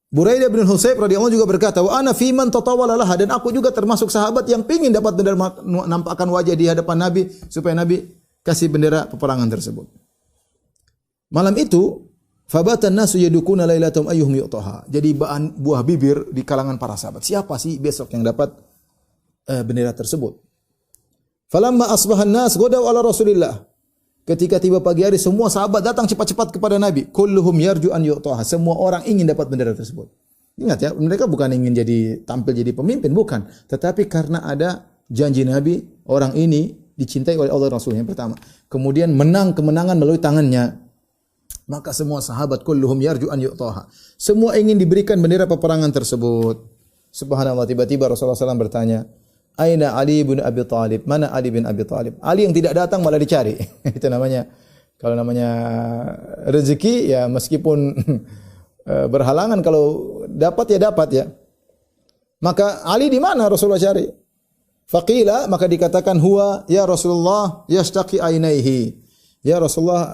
Buraidah bin Husayb radhiyallahu juga berkata, "Wa ana fi man tatawala laha," dan aku juga termasuk sahabat yang pingin dapat bendera nampakkan wajah di hadapan Nabi supaya Nabi kasih bendera peperangan tersebut. Malam itu, fabatan nasu yadukuna lailatum ayyuhum yu'taha. Jadi buah bibir di kalangan para sahabat. Siapa sih besok yang dapat bendera tersebut? Falamma asbahan nas ghadaw ala Rasulillah. Ketika tiba pagi hari, semua sahabat datang cepat-cepat kepada Nabi. Kulluhum yarju an yu'taha. Semua orang ingin dapat bendera tersebut. Ingat ya, mereka bukan ingin tampil jadi pemimpin, bukan. Tetapi karena ada janji Nabi, orang ini dicintai oleh Allah Rasul yang pertama. Kemudian menang kemenangan melalui tangannya. Maka semua sahabat kulluhum yarju an yu'taha. Semua ingin diberikan bendera peperangan tersebut. Subhanallah, tiba-tiba Rasulullah SAW bertanya, Aina Ali bin Abi Thalib? Mana Ali bin Abi Thalib? Ali yang tidak datang malah dicari. Itu namanya, kalau namanya rezeki ya meskipun berhalangan, kalau dapat ya. Maka Ali di mana Rasulullah cari? Faqila, maka dikatakan huwa ya Rasulullah yashtaqi ainaihi. Ya Rasulullah,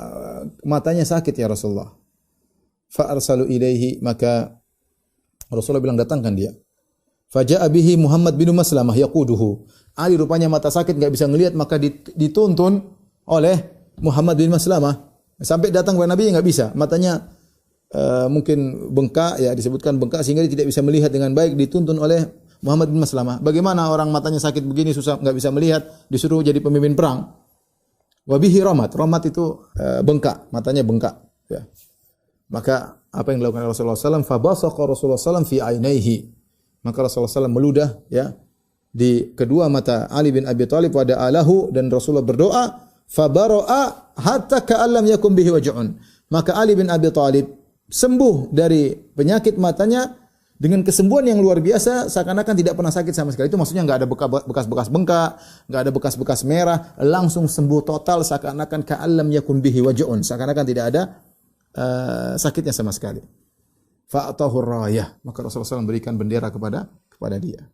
matanya sakit ya Rasulullah. Fa arsalu ilaihi, maka Rasulullah bilang datangkan dia. Faja'a bihi Muhammad bin Maslamah yaquduhu. Ali rupanya mata sakit enggak bisa ngelihat, maka dituntun oleh Muhammad bin Maslamah. Sampai datang kepada Nabi enggak bisa. Matanya mungkin bengkak ya, disebutkan bengkak sehingga dia tidak bisa melihat dengan baik, dituntun oleh Muhammad bin Maslamah. Bagaimana orang matanya sakit begini susah enggak bisa melihat disuruh jadi pemimpin perang? Wa bihi ramat. Ramat itu bengkak, matanya bengkak ya. Maka apa yang dilakukan Rasulullah SAW? Fabasaqa Rasulullah SAW fi ainaihi. Maka Rasulullah SAW meludah ya di kedua mata Ali bin Abi Thalib, wada alahu, dan Rasulullah berdoa, fabara'a hatta ka'allam yakum bihi waj'un. Maka Ali bin Abi Thalib sembuh dari penyakit matanya dengan kesembuhan yang luar biasa, seakan-akan tidak pernah sakit sama sekali. Itu maksudnya enggak ada bekas-bekas bengkak, enggak ada bekas-bekas merah, langsung sembuh total, seakan-akan ka'allam yakum bihi waj'un, seakan-akan tidak ada sakitnya sama sekali. Fa'atahu rayah, maka Rasulullah SAW berikan bendera kepada dia.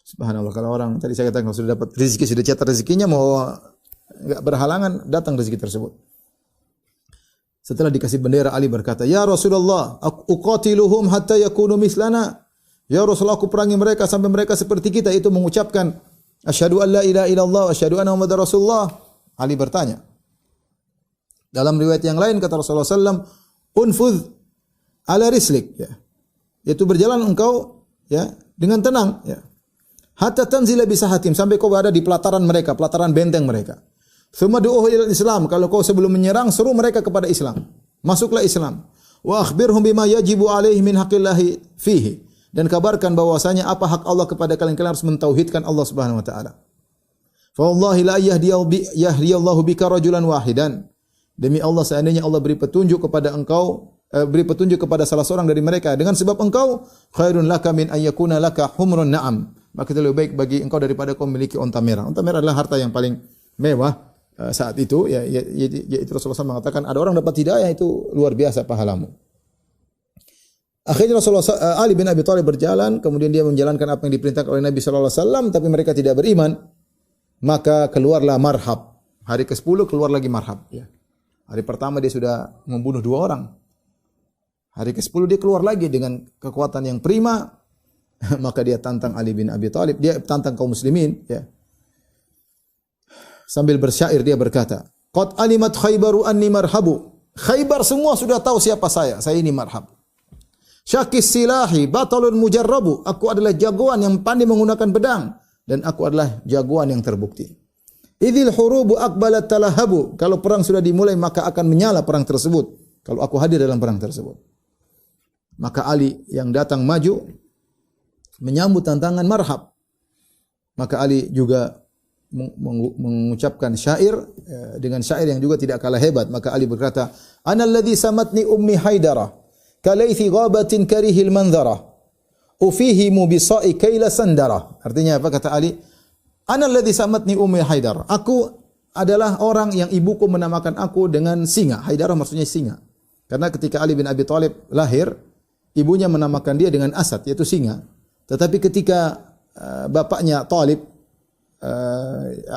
Subhanallah, kalau orang tadi saya katakan sudah dapat rezeki, sudah catat rezekinya, mau enggak berhalangan datang rezeki tersebut. Setelah dikasih bendera, Ali berkata, "Ya Rasulullah, uqatiluhum hatta yakunu mislana." Ya Rasulullah, aku perangi mereka sampai mereka seperti kita, itu mengucapkan asyhadu an la ilaha illallah wa asyhadu anna Muhammadar Rasulullah. Ali bertanya. Dalam riwayat yang lain kata Rasulullah SAW, "Unfudh ala rislik," ya. Yaitu berjalan engkau ya dengan tenang ya. Hatta tanzila bisahatim, sampai kau berada di pelataran mereka, pelataran benteng mereka. Tsumma du'uhu ilal Islam, kalau kau sebelum menyerang seru mereka kepada Islam. Masuklah Islam. Wa akhbirhum bima yajibu alaihi min haqqillahi fihi, dan kabarkan bahwasanya apa hak Allah kepada kalian, kalian harus mentauhidkan Allah Subhanahu wa taala. Fa wallahi la yahdiyallahu bika rajulan wahidan. Demi Allah, seandainya Allah beri petunjuk kepada engkau, beri petunjuk kepada salah seorang dari mereka dengan sebab engkau, khairun laka min ayyakuna laka humrun na'am, maka itu lebih baik bagi engkau daripada kau memiliki unta merah. Unta merah adalah harta yang paling mewah saat itu ya, yaitu Rasulullah SAW mengatakan ada orang dapat hidayah itu luar biasa pahalamu. Akhirnya Rasulullah Ali bin Abi Thalib berjalan, kemudian dia menjalankan apa yang diperintahkan oleh Nabi SAW, tapi mereka tidak beriman. Maka keluarlah marhab. Hari ke-10 keluar lagi marhab ya. Hari pertama dia sudah membunuh 2 orang. Hari ke-10 dia keluar lagi dengan kekuatan yang prima. Maka dia tantang Ali bin Abi Thalib, dia tantang kaum muslimin ya. Sambil bersyair dia berkata, "Qad alimat Khaybaru anni marhabu." Khaybar semua sudah tahu siapa saya ini marhab. "Syakis silahi batalun mujarrabu." Aku adalah jagoan yang pandai menggunakan pedang, dan aku adalah jagoan yang terbukti. "Idzil hurubu aqbalat talahabu." Kalau perang sudah dimulai maka akan menyala perang tersebut. Kalau aku hadir dalam perang tersebut. Maka Ali yang datang maju menyambut tantangan marhab. Maka Ali juga mengucapkan syair dengan syair yang juga tidak kalah hebat. Maka Ali berkata, "Ana alladhi samatni ummi Haidara kalaythi ghabatin karihil manzara ufihimu bisa'i kaila sandara." Artinya apa kata Ali? "Ana alladhi samatni ummi Haidara." Aku adalah orang yang ibuku menamakan aku dengan singa. Haidara maksudnya singa. Karena ketika Ali bin Abi Thalib lahir, ibunya menamakan dia dengan Asad, yaitu singa. Tetapi ketika bapaknya Talib,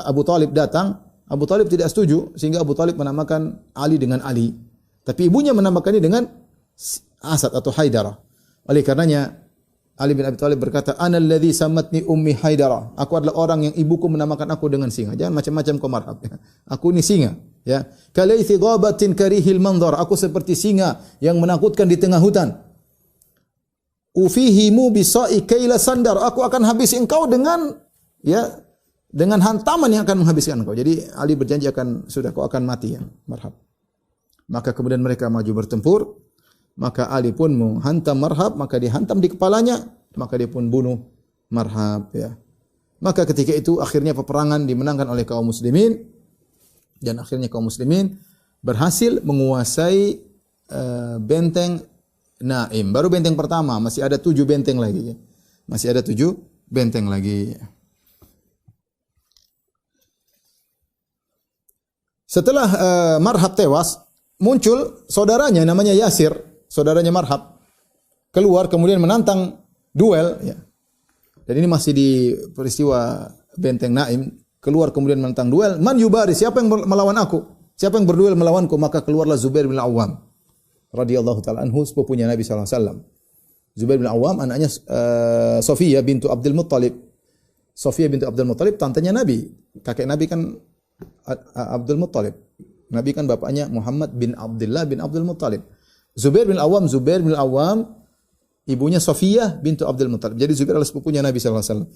Abu Talib datang, Abu Talib tidak setuju, sehingga Abu Talib menamakan Ali dengan Ali. Tapi ibunya menamakannya dengan Asad atau Haidarah. Oleh karenanya Ali bin Abi Thalib berkata, "Ana alladzi sammatni ummi Haidarah." Aku adalah orang yang ibuku menamakan aku dengan singa. Jangan macam-macam kau marhab. Ya. Aku ini singa. Ya. Kalaithi ghabatin karihil manzar. Aku seperti singa yang menakutkan di tengah hutan. Ufihimu bisa'i kaila sandar. Aku akan habisi engkau dengan hantaman yang akan menghabiskan engkau. Jadi Ali berjanji kau akan mati ya. Marhab. Maka kemudian mereka maju bertempur. Maka Ali pun menghantam Marhab, maka dihantam di kepalanya, maka dia pun bunuh Marhab ya. Maka ketika itu akhirnya peperangan dimenangkan oleh kaum muslimin dan akhirnya kaum muslimin berhasil menguasai benteng Naim. Baru benteng pertama, masih ada 7 benteng lagi ya. Masih ada 7 benteng lagi. Setelah Marhab tewas, muncul saudaranya namanya Yasir, saudaranya Marhab. Keluar kemudian menantang duel ya. Dan ini masih di peristiwa benteng Naim, keluar kemudian menantang duel, man yubari, siapa yang melawan aku? Siapa yang berduel melawanku? Maka keluarlah Zubair bin Awam radhiyallahu taala anhu, sepupunya Nabi sallallahu alaihi wasallam. Zubair bin Awam anaknya Safiyah bintu Abdul Muttalib. Safiyah bintu Abdul Muttalib tantenya Nabi. Kakek Nabi kan Abdul Muttalib. Nabi kan bapaknya Muhammad bin Abdullah bin Abdul Muttalib. Zubair bin Awam ibunya Safiyah bintu Abdul Muttalib. Jadi Zubair adalah sepupunya Nabi sallallahu alaihi wasallam.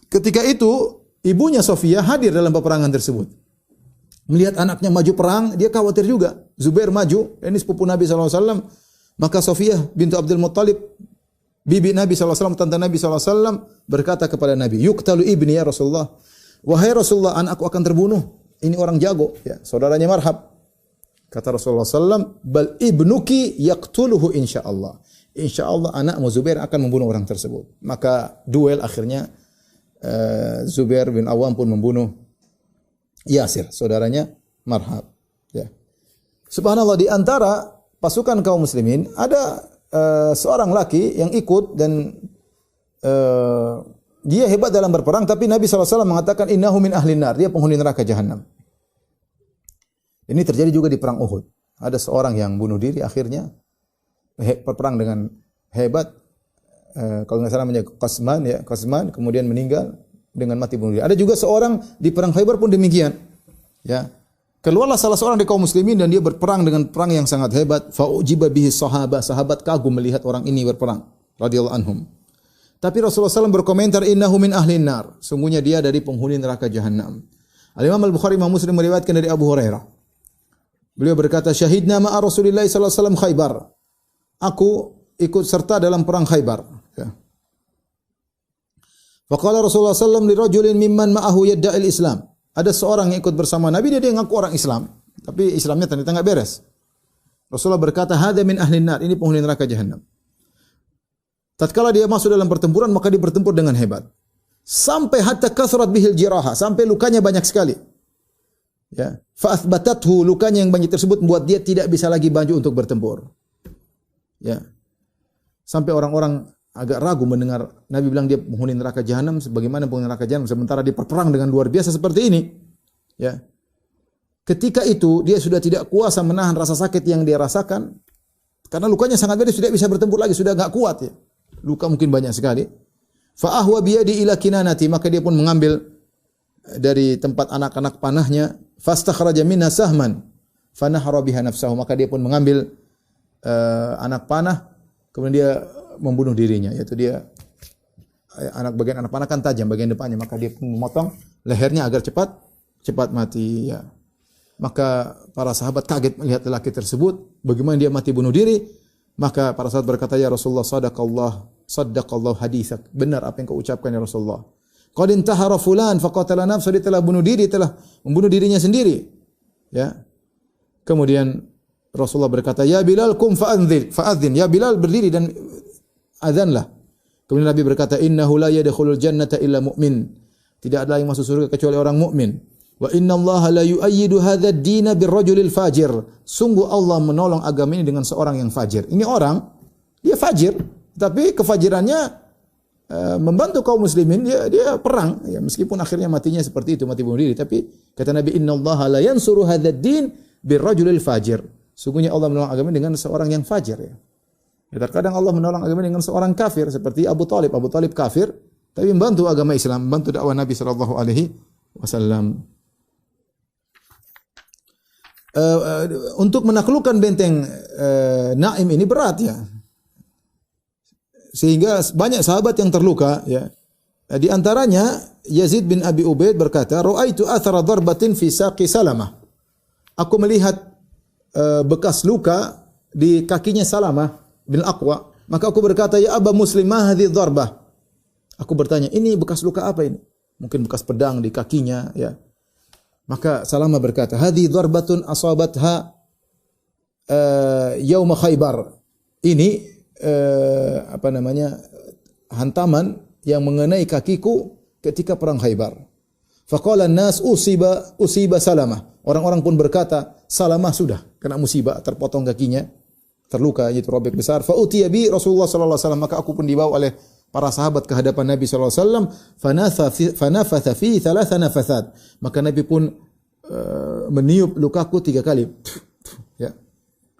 Ketika itu ibunya Safiyah hadir dalam peperangan tersebut. Melihat anaknya maju perang, dia khawatir juga. Zubair maju, ini sepupu Nabi sallallahu alaihi wasallam. Maka Safiyah bintu Abdul Muttalib, bibi Nabi sallallahu alaihi wasallam, tante Nabi sallallahu alaihi wasallam berkata kepada Nabi, "Yuqtalu ibni ya Rasulullah." Wahai Rasulullah, anakku akan terbunuh. Ini orang jago, ya, saudaranya Marhab. Kata Rasulullah sallallahu, "Bal ibnuki yaqtuluhu insyaallah." Insyaallah anakmu Zubair akan membunuh orang tersebut. Maka duel akhirnya Zubair bin Awam pun membunuh Yasir, saudaranya Marhab. Ya. Subhanallah, di antara pasukan kaum muslimin ada seorang laki yang ikut dan dia hebat dalam berperang, tapi Nabi SAW mengatakan innahu min ahlin nar, dia penghuni neraka jahanam. Ini terjadi juga di perang Uhud. Ada seorang yang bunuh diri akhirnya berperang dengan hebat. Kalau nggak salah namanya Qasman, kemudian meninggal dengan mati bunuh diri. Ada juga seorang di perang Khaybar pun demikian. Ya. Keluarlah salah seorang di kaum muslimin dan dia berperang dengan perang yang sangat hebat. Fa'ujiba bihi sahabat kagum melihat orang ini berperang radhiyallahu anhum. Tapi Rasulullah SAW berkomentar innahu min ahlin nar. Sungguhnya dia dari penghuni neraka jahanam. Al-Imam Al-Bukhari Imam Muslim meriwayatkan dari Abu Hurairah. Beliau berkata, "Syahidna ma'a Rasulillah sallallahu alaihi wasallam Khaybar." Aku ikut serta dalam perang Khaybar. Ya. Faqala Rasulullah sallallahu alaihi wasallam li rajulin mimman ma'ahu yadda'il Islam. Ada seorang yang ikut bersama Nabi, dia ngaku orang Islam, tapi Islamnya ternyata enggak beres. Rasulullah berkata, "Hadza min ahlin nar." Ini penghuni neraka jahanam. Tatkala dia masuk dalam pertempuran, maka dia bertempur dengan hebat. Sampai hatta kasrat bihil jiraha, sampai lukanya banyak sekali. Ya, fa athbatathu, lukanya yang banyak tersebut membuat dia tidak bisa lagi maju untuk bertempur. Ya. Sampai orang-orang agak ragu mendengar Nabi bilang dia penghuni neraka jahanam, sebagaimana penghuni neraka jahanam sementara dia berperang dengan luar biasa seperti ini. Ya. Ketika itu dia sudah tidak kuasa menahan rasa sakit yang dia rasakan karena lukanya sangat berat, sudah bisa bertempur lagi, sudah enggak kuat ya. Luka mungkin banyak sekali. Fa ahwa biyadi ila kinanati, maka dia pun mengambil dari tempat anak-anak panahnya, fastakhraja minha sahman fanahara biha nafsahu, maka dia pun mengambil anak panah, kemudian dia membunuh dirinya, yaitu dia bagian anak panah kan tajam bagian depannya, maka dia pun memotong lehernya agar cepat mati ya. Maka para sahabat kaget melihat lelaki tersebut, bagaimana dia mati bunuh diri. Maka para sahabat berkata, "Ya Rasulullah, sadaqallahu haditsak." Benar apa yang kau ucapkan ya Rasulullah. Qad intahara fulan faqatala nafsa, dia telah bunuh diri, telah membunuh dirinya sendiri. Ya. Kemudian Rasulullah berkata, "Ya Bilal, kum fa'adzin." Ya Bilal, berdiri dan azanlah. Kemudian Nabi berkata, "Innahu la yadkhulul jannata illa mu'min." Tidak ada yang masuk surga kecuali orang mukmin. Wa innallaha la yu'ayyidu hadzal din birrajulil fajir. Sungguh Allah menolong agama ini dengan seorang yang fajir. Ini orang dia fajir, tapi kefajirannya membantu kaum muslimin, dia perang ya, meskipun akhirnya matinya seperti itu, mati bunuh diri, tapi kata Nabi, "Innallaha la yansuru hadzal din birrajulil fajir." Sungguhnya Allah menolong agama dengan seorang yang fajir ya. Terkadang Allah menolong agama dengan seorang kafir seperti Abu Talib. Abu Talib kafir tapi membantu agama Islam, membantu dakwah Nabi sallallahu alaihi wasallam. Untuk menaklukkan benteng Naim ini berat ya. Sehingga banyak sahabat yang terluka ya. Di antaranya Yazid bin Abi Ubaid berkata, "Ra'aitu athara darbatin fi saqi Salamah." Aku melihat bekas luka di kakinya Salamah bin Aqwa, maka aku berkata, "Ya Aba Muslim, ma hadhihi dharbah?" Aku bertanya, "Ini bekas luka apa ini?" Mungkin bekas pedang di kakinya, ya. Maka Salamah berkata, "Hadhihi dharbatun asabatha yauma Khaybar." Ini hantaman yang mengenai kakiku ketika perang Khaybar. Faqala an-nas usiba Salamah. Orang-orang pun berkata, Salamah sudah kena musibah, terpotong kakinya, terluka, yaitu robek besar. Fa utiya bi Rasulullah sallallahu alaihi wasallam, maka aku pun dibawa oleh para sahabat ke hadapan Nabi sallallahu alaihi wasallam. Fanafatha fi thalatha nafasat. Maka Nabi pun meniup lukaku 3 kali. Ya.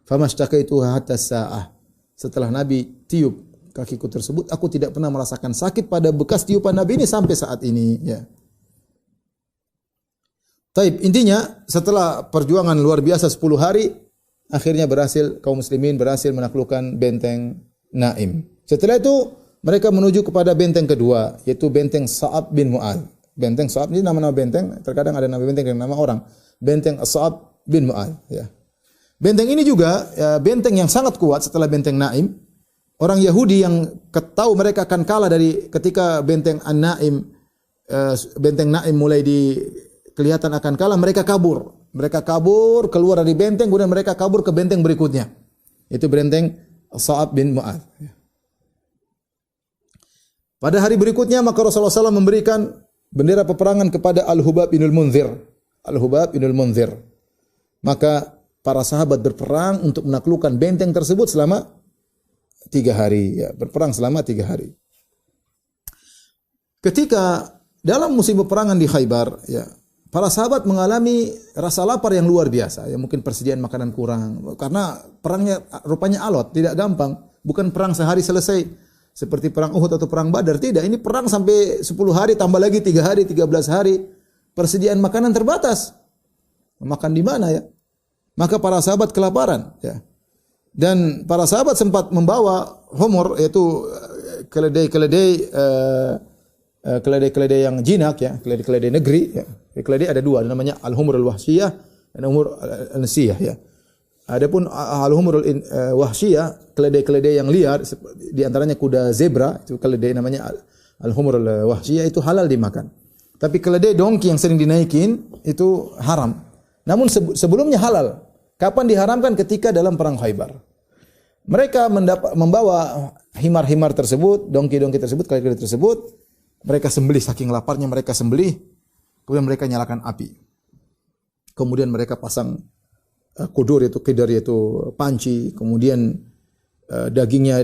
Famashtaqaitu hatta sa'ah. Setelah Nabi tiup kakiku tersebut, aku tidak pernah merasakan sakit pada bekas tiupan Nabi ini sampai saat ini, ya. Taib, intinya setelah perjuangan luar biasa 10 hari, akhirnya kaum muslimin berhasil menaklukkan benteng Naim. Setelah itu mereka menuju kepada benteng kedua, yaitu benteng Sa'ab bin Mu'adz. Benteng Sa'ab ini nama-nama benteng, terkadang ada nama benteng dan nama orang. Benteng Sa'ab bin Mu'adz, ya. Benteng ini juga benteng yang sangat kuat setelah benteng Naim. Orang Yahudi yang tahu mereka akan kalah dari ketika benteng An-Naim, benteng Naim mulai kelihatan akan kalah, mereka kabur. Mereka kabur keluar dari benteng, kemudian mereka kabur ke benteng berikutnya. Itu benteng Sa'ab bin Mu'adz. Pada hari berikutnya maka Rasulullah SAW memberikan bendera peperangan kepada Al-Hubab bin Al-Munzir. Al-Hubab bin Al-Munzir. Maka para sahabat berperang untuk menaklukkan benteng tersebut selama 3 hari. Ya, berperang selama 3 hari. Ketika dalam musim peperangan di Khaybar, ya, para sahabat mengalami rasa lapar yang luar biasa. Ya, mungkin persediaan makanan kurang. Karena perangnya rupanya alot, tidak gampang. Bukan perang sehari selesai. Seperti perang Uhud atau perang Badar. Tidak, ini perang sampai 10 hari, tambah lagi 3 hari, 13 hari. Persediaan makanan terbatas. Makan di mana ya? Maka para sahabat kelaparan. Ya. Dan para sahabat sempat membawa humur, yaitu keledai yang jinak, ya, keledai negeri. Ya. Keledai ada 2, namanya al-humur al-wahsiyah dan al-humur al-ansiyah. Ya. Adapun al-humur al-wahsiyah, keledai-keledai yang liar, di antaranya kuda zebra, itu keledai namanya al-humur al-wahsiyah, itu halal dimakan. Tapi keledai dongki yang sering dinaikin itu haram. Namun sebelumnya halal. Kapan diharamkan? Ketika dalam perang Khaybar. Mereka membawa himar-himar tersebut, dongki-dongki tersebut, keledai tersebut. Mereka sembelih, saking laparnya mereka sembelih. Kemudian mereka nyalakan api. Kemudian mereka pasang kudur, yaitu panci. Kemudian dagingnya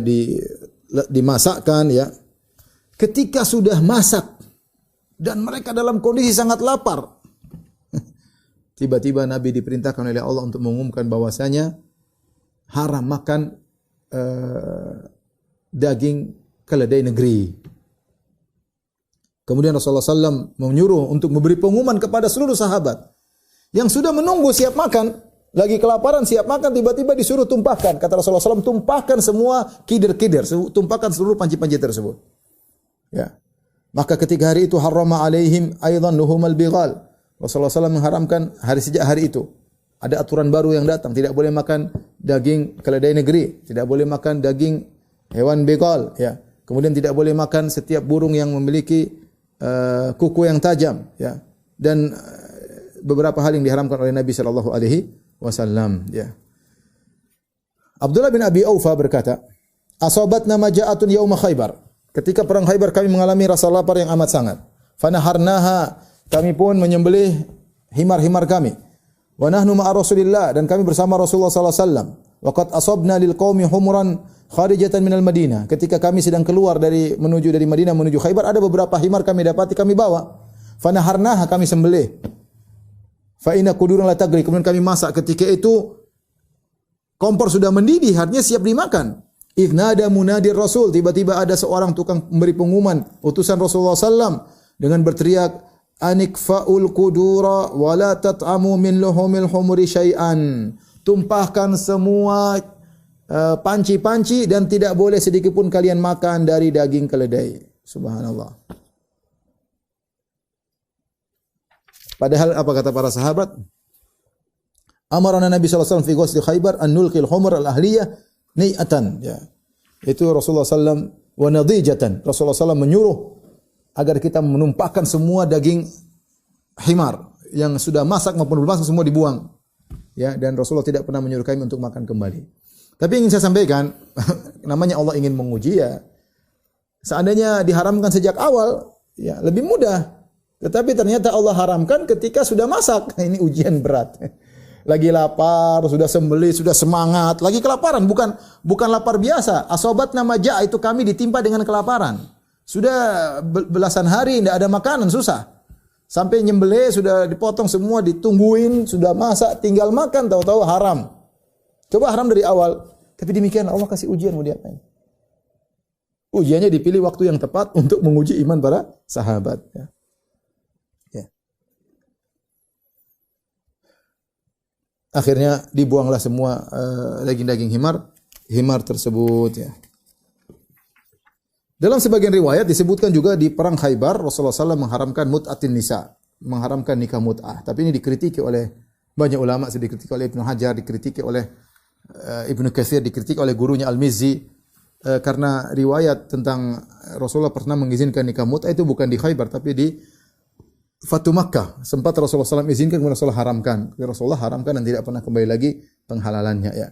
dimasakkan, ya. Ketika sudah masak dan mereka dalam kondisi sangat lapar, tiba-tiba Nabi diperintahkan oleh Allah untuk mengumumkan bahwasanya haram makan daging keledai negeri. Kemudian Rasulullah SAW menyuruh untuk memberi pengumuman kepada seluruh sahabat yang sudah menunggu siap makan, lagi kelaparan siap makan, tiba-tiba disuruh tumpahkan. Kata Rasulullah SAW, tumpahkan semua kidir-kidir, tumpahkan seluruh panci-panci tersebut. Ya. Maka ketika hari itu harrama alaihim aidan luhumal bighal. Rasulullah SAW mengharamkan sejak hari itu. Ada aturan baru yang datang. Tidak boleh makan daging keledai negeri. Tidak boleh makan daging hewan begal. Ya. Kemudian tidak boleh makan setiap burung yang memiliki kuku yang tajam. Ya. Dan beberapa hal yang diharamkan oleh Nabi SAW. Ya. Abdullah bin Abi Aufa berkata, "Asabatna maja'atun yauma Khaybar." Ketika perang Khaybar kami mengalami rasa lapar yang amat sangat. Fanaharnaha, kami pun menyembelih himar-himar kami. Wa nahnu ma'a Rasulillah, dan kami bersama Rasulullah sallallahu alaihi wasallam. Wa qad asabna lil qaumi humuran kharijatan minal Madinah. Ketika kami sedang keluar dari Madinah menuju Khaybar, ada beberapa himar kami dapati, kami bawa. Fanaharnaha, kami sembelih. Fa inna qudurun la tagri, kemudian kami masak. Ketika itu kompor sudah mendidih, artinya siap dimakan. Idz nada munadir Rasul, tiba-tiba ada seorang tukang memberi pengumuman, utusan Rasulullah SAW dengan berteriak, anikfa'ul qudura wa la tat'amu min luhumil humuri syai'an. Tumpahkan semua panci-panci dan tidak boleh sedikit pun kalian makan dari daging keledai. Subhanallah. Padahal apa kata para sahabat? Amarana Nabi sallallahu alaihi wasallam fi ghusli Khaibar an nulqil humur al-ahliyah ni'atan, ya. Itu Rasulullah sallallahu wa nadijatan. Rasulullah sallallahu menyuruh agar kita menumpahkan semua daging himar yang sudah masak maupun belum masak semua dibuang. Ya, dan Rasulullah tidak pernah menyuruh kami untuk makan kembali. Tapi ingin saya sampaikan, namanya Allah ingin menguji ya. Seandainya diharamkan sejak awal, ya lebih mudah. Tetapi ternyata Allah haramkan ketika sudah masak. Ini ujian berat. Lagi lapar, sudah sembelih, sudah semangat, lagi kelaparan, bukan lapar biasa. Asobat nama ja, itu kami ditimpa dengan kelaparan. Sudah belasan hari tidak ada makanan, susah. Sampai nyembelih sudah dipotong semua, ditungguin, sudah masak, tinggal makan, tahu-tahu haram. Coba haram dari awal. Tapi demikian Allah kasih ujian mau diapain? Ujiannya dipilih waktu yang tepat untuk menguji iman para sahabat. Ya. Akhirnya dibuanglah semua daging-daging himar tersebut. Ya. Dalam sebagian riwayat disebutkan juga di perang Khaibar Rasulullah SAW mengharamkan mut'atin nisa, mengharamkan nikah mut'ah. Tapi ini dikritiki oleh banyak ulama, dikritiki oleh Ibnu Hajar, dikritiki oleh Ibnu Katsir, dikritiki oleh gurunya Al-Mizzi, karena riwayat tentang Rasulullah pernah mengizinkan nikah mut'ah itu bukan di Khaibar tapi di Fatu Makkah. Sempat Rasulullah SAW izinkan, kemudian Rasulullah haramkan. Rasulullah haramkan dan tidak pernah kembali lagi penghalalannya. Ya.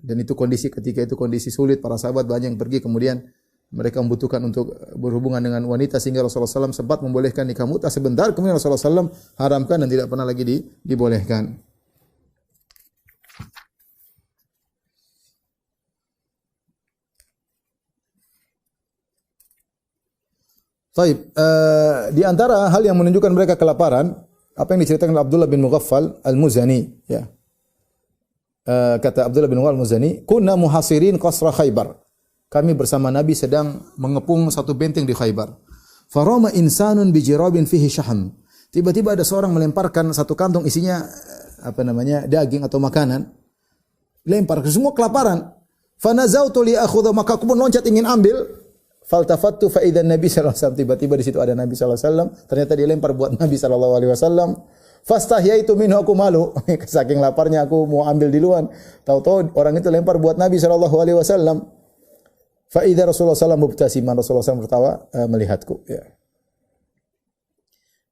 Dan itu kondisi ketika itu kondisi sulit, para sahabat banyak yang pergi, kemudian mereka membutuhkan untuk berhubungan dengan wanita sehingga Rasulullah SAW sempat membolehkan nikah mut'ah sebentar, kemudian Rasulullah SAW haramkan dan tidak pernah lagi dibolehkan. Taib, di antara hal yang menunjukkan mereka kelaparan, apa yang diceritakan oleh Abdullah bin Mughaffal Al-Muzani, ya. Kata Abdullah bin Mughaffal Al-Muzani, "Kunna muhasirin qasra Khaibar." Kami bersama Nabi sedang mengepung satu benteng di Khaibar. Farama insanun bi jirabin fihi syaham. Tiba-tiba ada seorang melemparkan satu kantong isinya daging atau makanan. Lempar, semua kelaparan. Fanazautu li akhudha, maka aku pun loncat ingin ambil. Faltafattu fa idzan Nabi sallallahu alaihi wasallam, tiba-tiba di situ ada Nabi sallallahu alaihi wasallam, ternyata dia lempar buat Nabi sallallahu alaihi wasallam. Fastahyaitu minhu, aku malu. Saking laparnya aku mau ambil duluan. Tahu-tahu orang itu lempar buat Nabi sallallahu alaihi wasallam. Fa idza Rasulullah sallallahu alaihi wasallam mubtasiman, Rasulullah SAW tertawa melihatku, ya.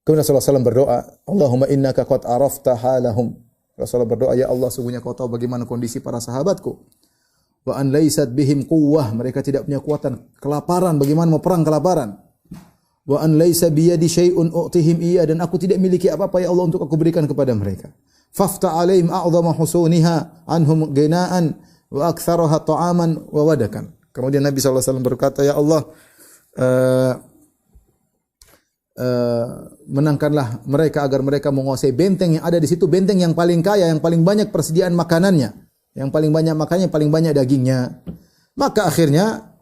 Kemudian Rasulullah SAW berdoa, Allahumma innaka qad arafta halahum. Rasulullah berdoa, ya Allah, sungguhnya kau tahu bagaimana kondisi para sahabatku. Wa an laysat bihim quwwah, mereka tidak punya kekuatan, kelaparan, bagaimana mau perang kelaparan. Wa an laysa bi yadi syai'un u'tihim iya, dan aku tidak miliki apa-apa ya Allah untuk aku berikan kepada mereka. Fafta alaihim a'dhama husuniha anhum ghinaan wa aktsaraha ta'aman wa wadakan. Kemudian Nabi SAW berkata, ya Allah, menangkanlah mereka agar mereka menguasai benteng yang ada di situ, benteng yang paling kaya, yang paling banyak persediaan makanannya, yang paling banyak makannya, paling banyak dagingnya. Maka akhirnya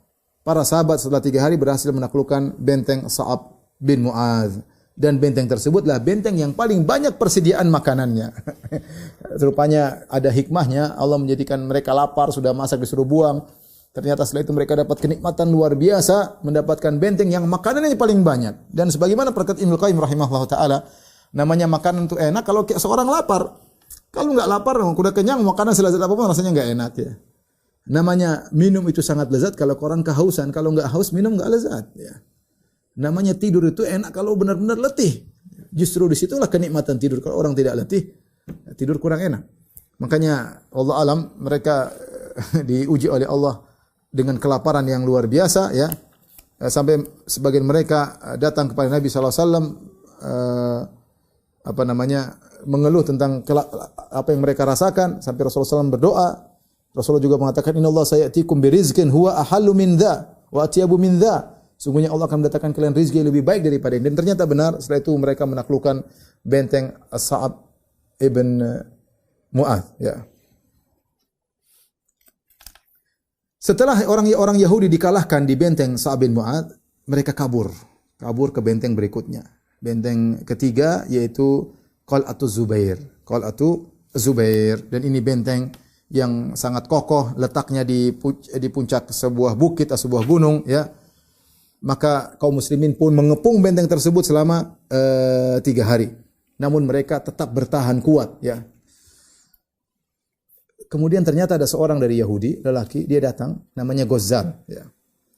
para sahabat setelah 3 hari berhasil menaklukkan benteng Sa'ab bin Mu'adz, dan benteng tersebutlah benteng yang paling banyak persediaan makanannya. Rupanya ada hikmahnya, Allah menjadikan mereka lapar, sudah masak disuruh buang. Ternyata setelah itu mereka dapat kenikmatan luar biasa, mendapatkan benteng yang makanannya paling banyak. Dan sebagaimana perkataan Ibnu Qayyim rahimahullah taala, namanya makanan itu enak kalau seorang lapar. Kalau enggak lapar, udah kenyang, makanan selezat apapun rasanya enggak enak, ya. Namanya minum itu sangat lezat kalau orang kehausan, kalau enggak haus minum enggak lezat, ya. Namanya tidur itu enak kalau benar-benar letih. Justru disitulah kenikmatan tidur. Kalau orang tidak letih, tidur kurang enak. Makanya Allah alam mereka diuji oleh Allah dengan kelaparan yang luar biasa, ya. Sampai sebagian mereka datang kepada Nabi sallallahu alaihi wasallam mengeluh tentang apa yang mereka rasakan, sampai Rasulullah SAW berdoa. Rasulullah juga mengatakan, innallaha sayatikum birizqin huwa ahallu min dha wa atyabu min dha. Sungguhnya Allah akan mendatangkan kalian rezeki yang lebih baik daripada ini. Dan ternyata benar, setelah itu mereka menaklukkan benteng As-Sa'ab ibn Mu'adz, ya. Setelah orang Yahudi dikalahkan di benteng Sa'ad bin Mu'adz, mereka kabur ke benteng berikutnya. Benteng ketiga yaitu Qal'atu Zubair. Qal'atu Zubair, dan ini benteng yang sangat kokoh, letaknya di puncak sebuah bukit atau sebuah gunung, ya. Maka kaum muslimin pun mengepung benteng tersebut selama 3 hari. Namun mereka tetap bertahan kuat, ya. Kemudian ternyata ada seorang dari Yahudi, lelaki, dia datang, namanya Ghazzal, ya.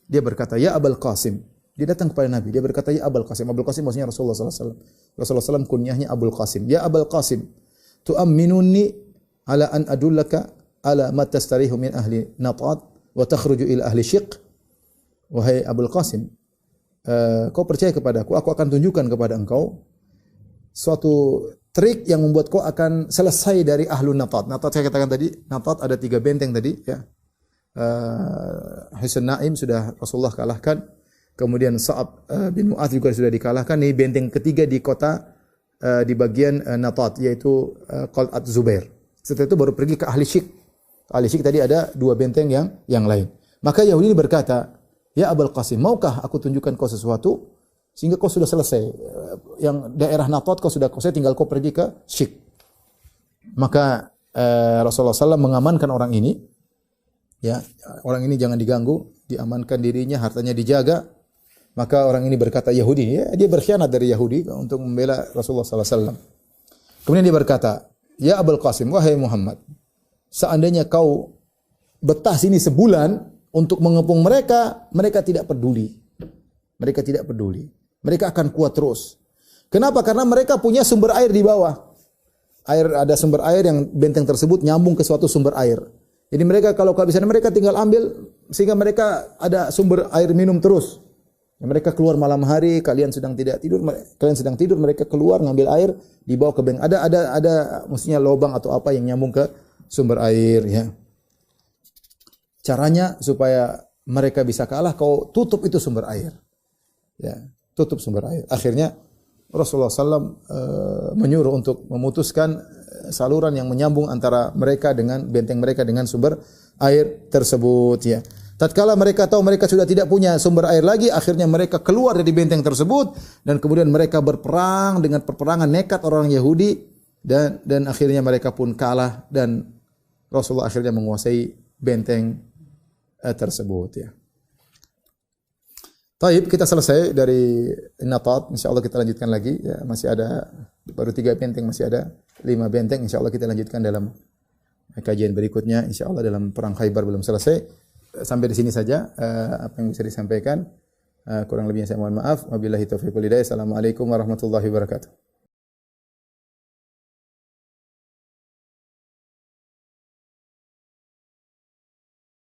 Dia berkata, "Ya Abul Qasim." Dia datang kepada Nabi, dia berkata, "Ya Abul Qasim." Abul Qasim maksudnya Rasulullah sallallahu alaihi wasallam. Rasulullah SAW kunyahnya Abul Qasim. "Ya Abul Qasim, tu'amminuni ala an adullaka ala ma tastarihu min ahli Natat wa takhruju ila ahli Syiq." Wahai Abul Qasim, kau percaya kepadaku, aku akan tunjukkan kepada engkau suatu trik yang membuat kau akan selesai dari ahlu Natat. Natat saya katakan tadi, Natat ada 3 benteng tadi, ya. Hisn Naim sudah Rasulullah kalahkan. Kemudian Sa'ab bin Mu'adz juga sudah dikalahkan. Ini benteng ketiga di kota di bagian Natat, yaitu Qal'at Zubair. Setelah itu baru pergi ke ahli Syiq. Ahli Syiq tadi ada 2 benteng yang lain. Maka Yahudi ini berkata, "Ya Abul Qasim, maukah aku tunjukkan kau sesuatu sehingga kau sudah selesai, yang daerah Natat kau sudah selesai, tinggal kau pergi ke Syiq." Maka Rasulullah SAW mengamankan orang ini, ya, orang ini jangan diganggu, diamankan dirinya, hartanya dijaga. Maka orang ini berkata, Yahudi, ya, dia berkhianat dari Yahudi untuk membela Rasulullah SAW. Kemudian dia berkata, "Ya Abul Qasim, wahai Muhammad, seandainya kau betah sini sebulan untuk mengepung mereka, mereka tidak peduli. Mereka tidak peduli. Mereka akan kuat terus. Kenapa? Karena mereka punya sumber air di bawah. Ada sumber air yang benteng tersebut nyambung ke suatu sumber air. Jadi mereka kalau kehabisan mereka tinggal ambil, sehingga mereka ada sumber air minum terus. Mereka keluar malam hari, kalian sedang tidur, mereka keluar ngambil air, dibawa ke benteng. Ada mestinya lubang atau apa yang nyambung ke sumber air, ya. Caranya supaya mereka bisa kalah, kau tutup itu sumber air. Ya, tutup sumber air. Akhirnya Rasulullah SAW menyuruh untuk memutuskan saluran yang menyambung antara mereka dengan benteng mereka dengan sumber air tersebut, ya. Tatkala mereka tahu mereka sudah tidak punya sumber air lagi, akhirnya mereka keluar dari benteng tersebut dan kemudian mereka berperang dengan peperangan nekat orang Yahudi, dan akhirnya mereka pun kalah dan Rasulullah akhirnya menguasai benteng tersebut, ya. Taib, kita selesai dari Natat. Insyaallah kita lanjutkan lagi, ya. Masih ada baru 3 benteng, masih ada 5 benteng. Insyaallah kita lanjutkan dalam kajian berikutnya. Insyaallah dalam perang Khaybar belum selesai. Sampai di sini saja apa yang bisa disampaikan. Kurang lebihnya saya mohon maaf. Wabillahi taufiq wal hidayah. Assalamualaikum warahmatullahi wabarakatuh.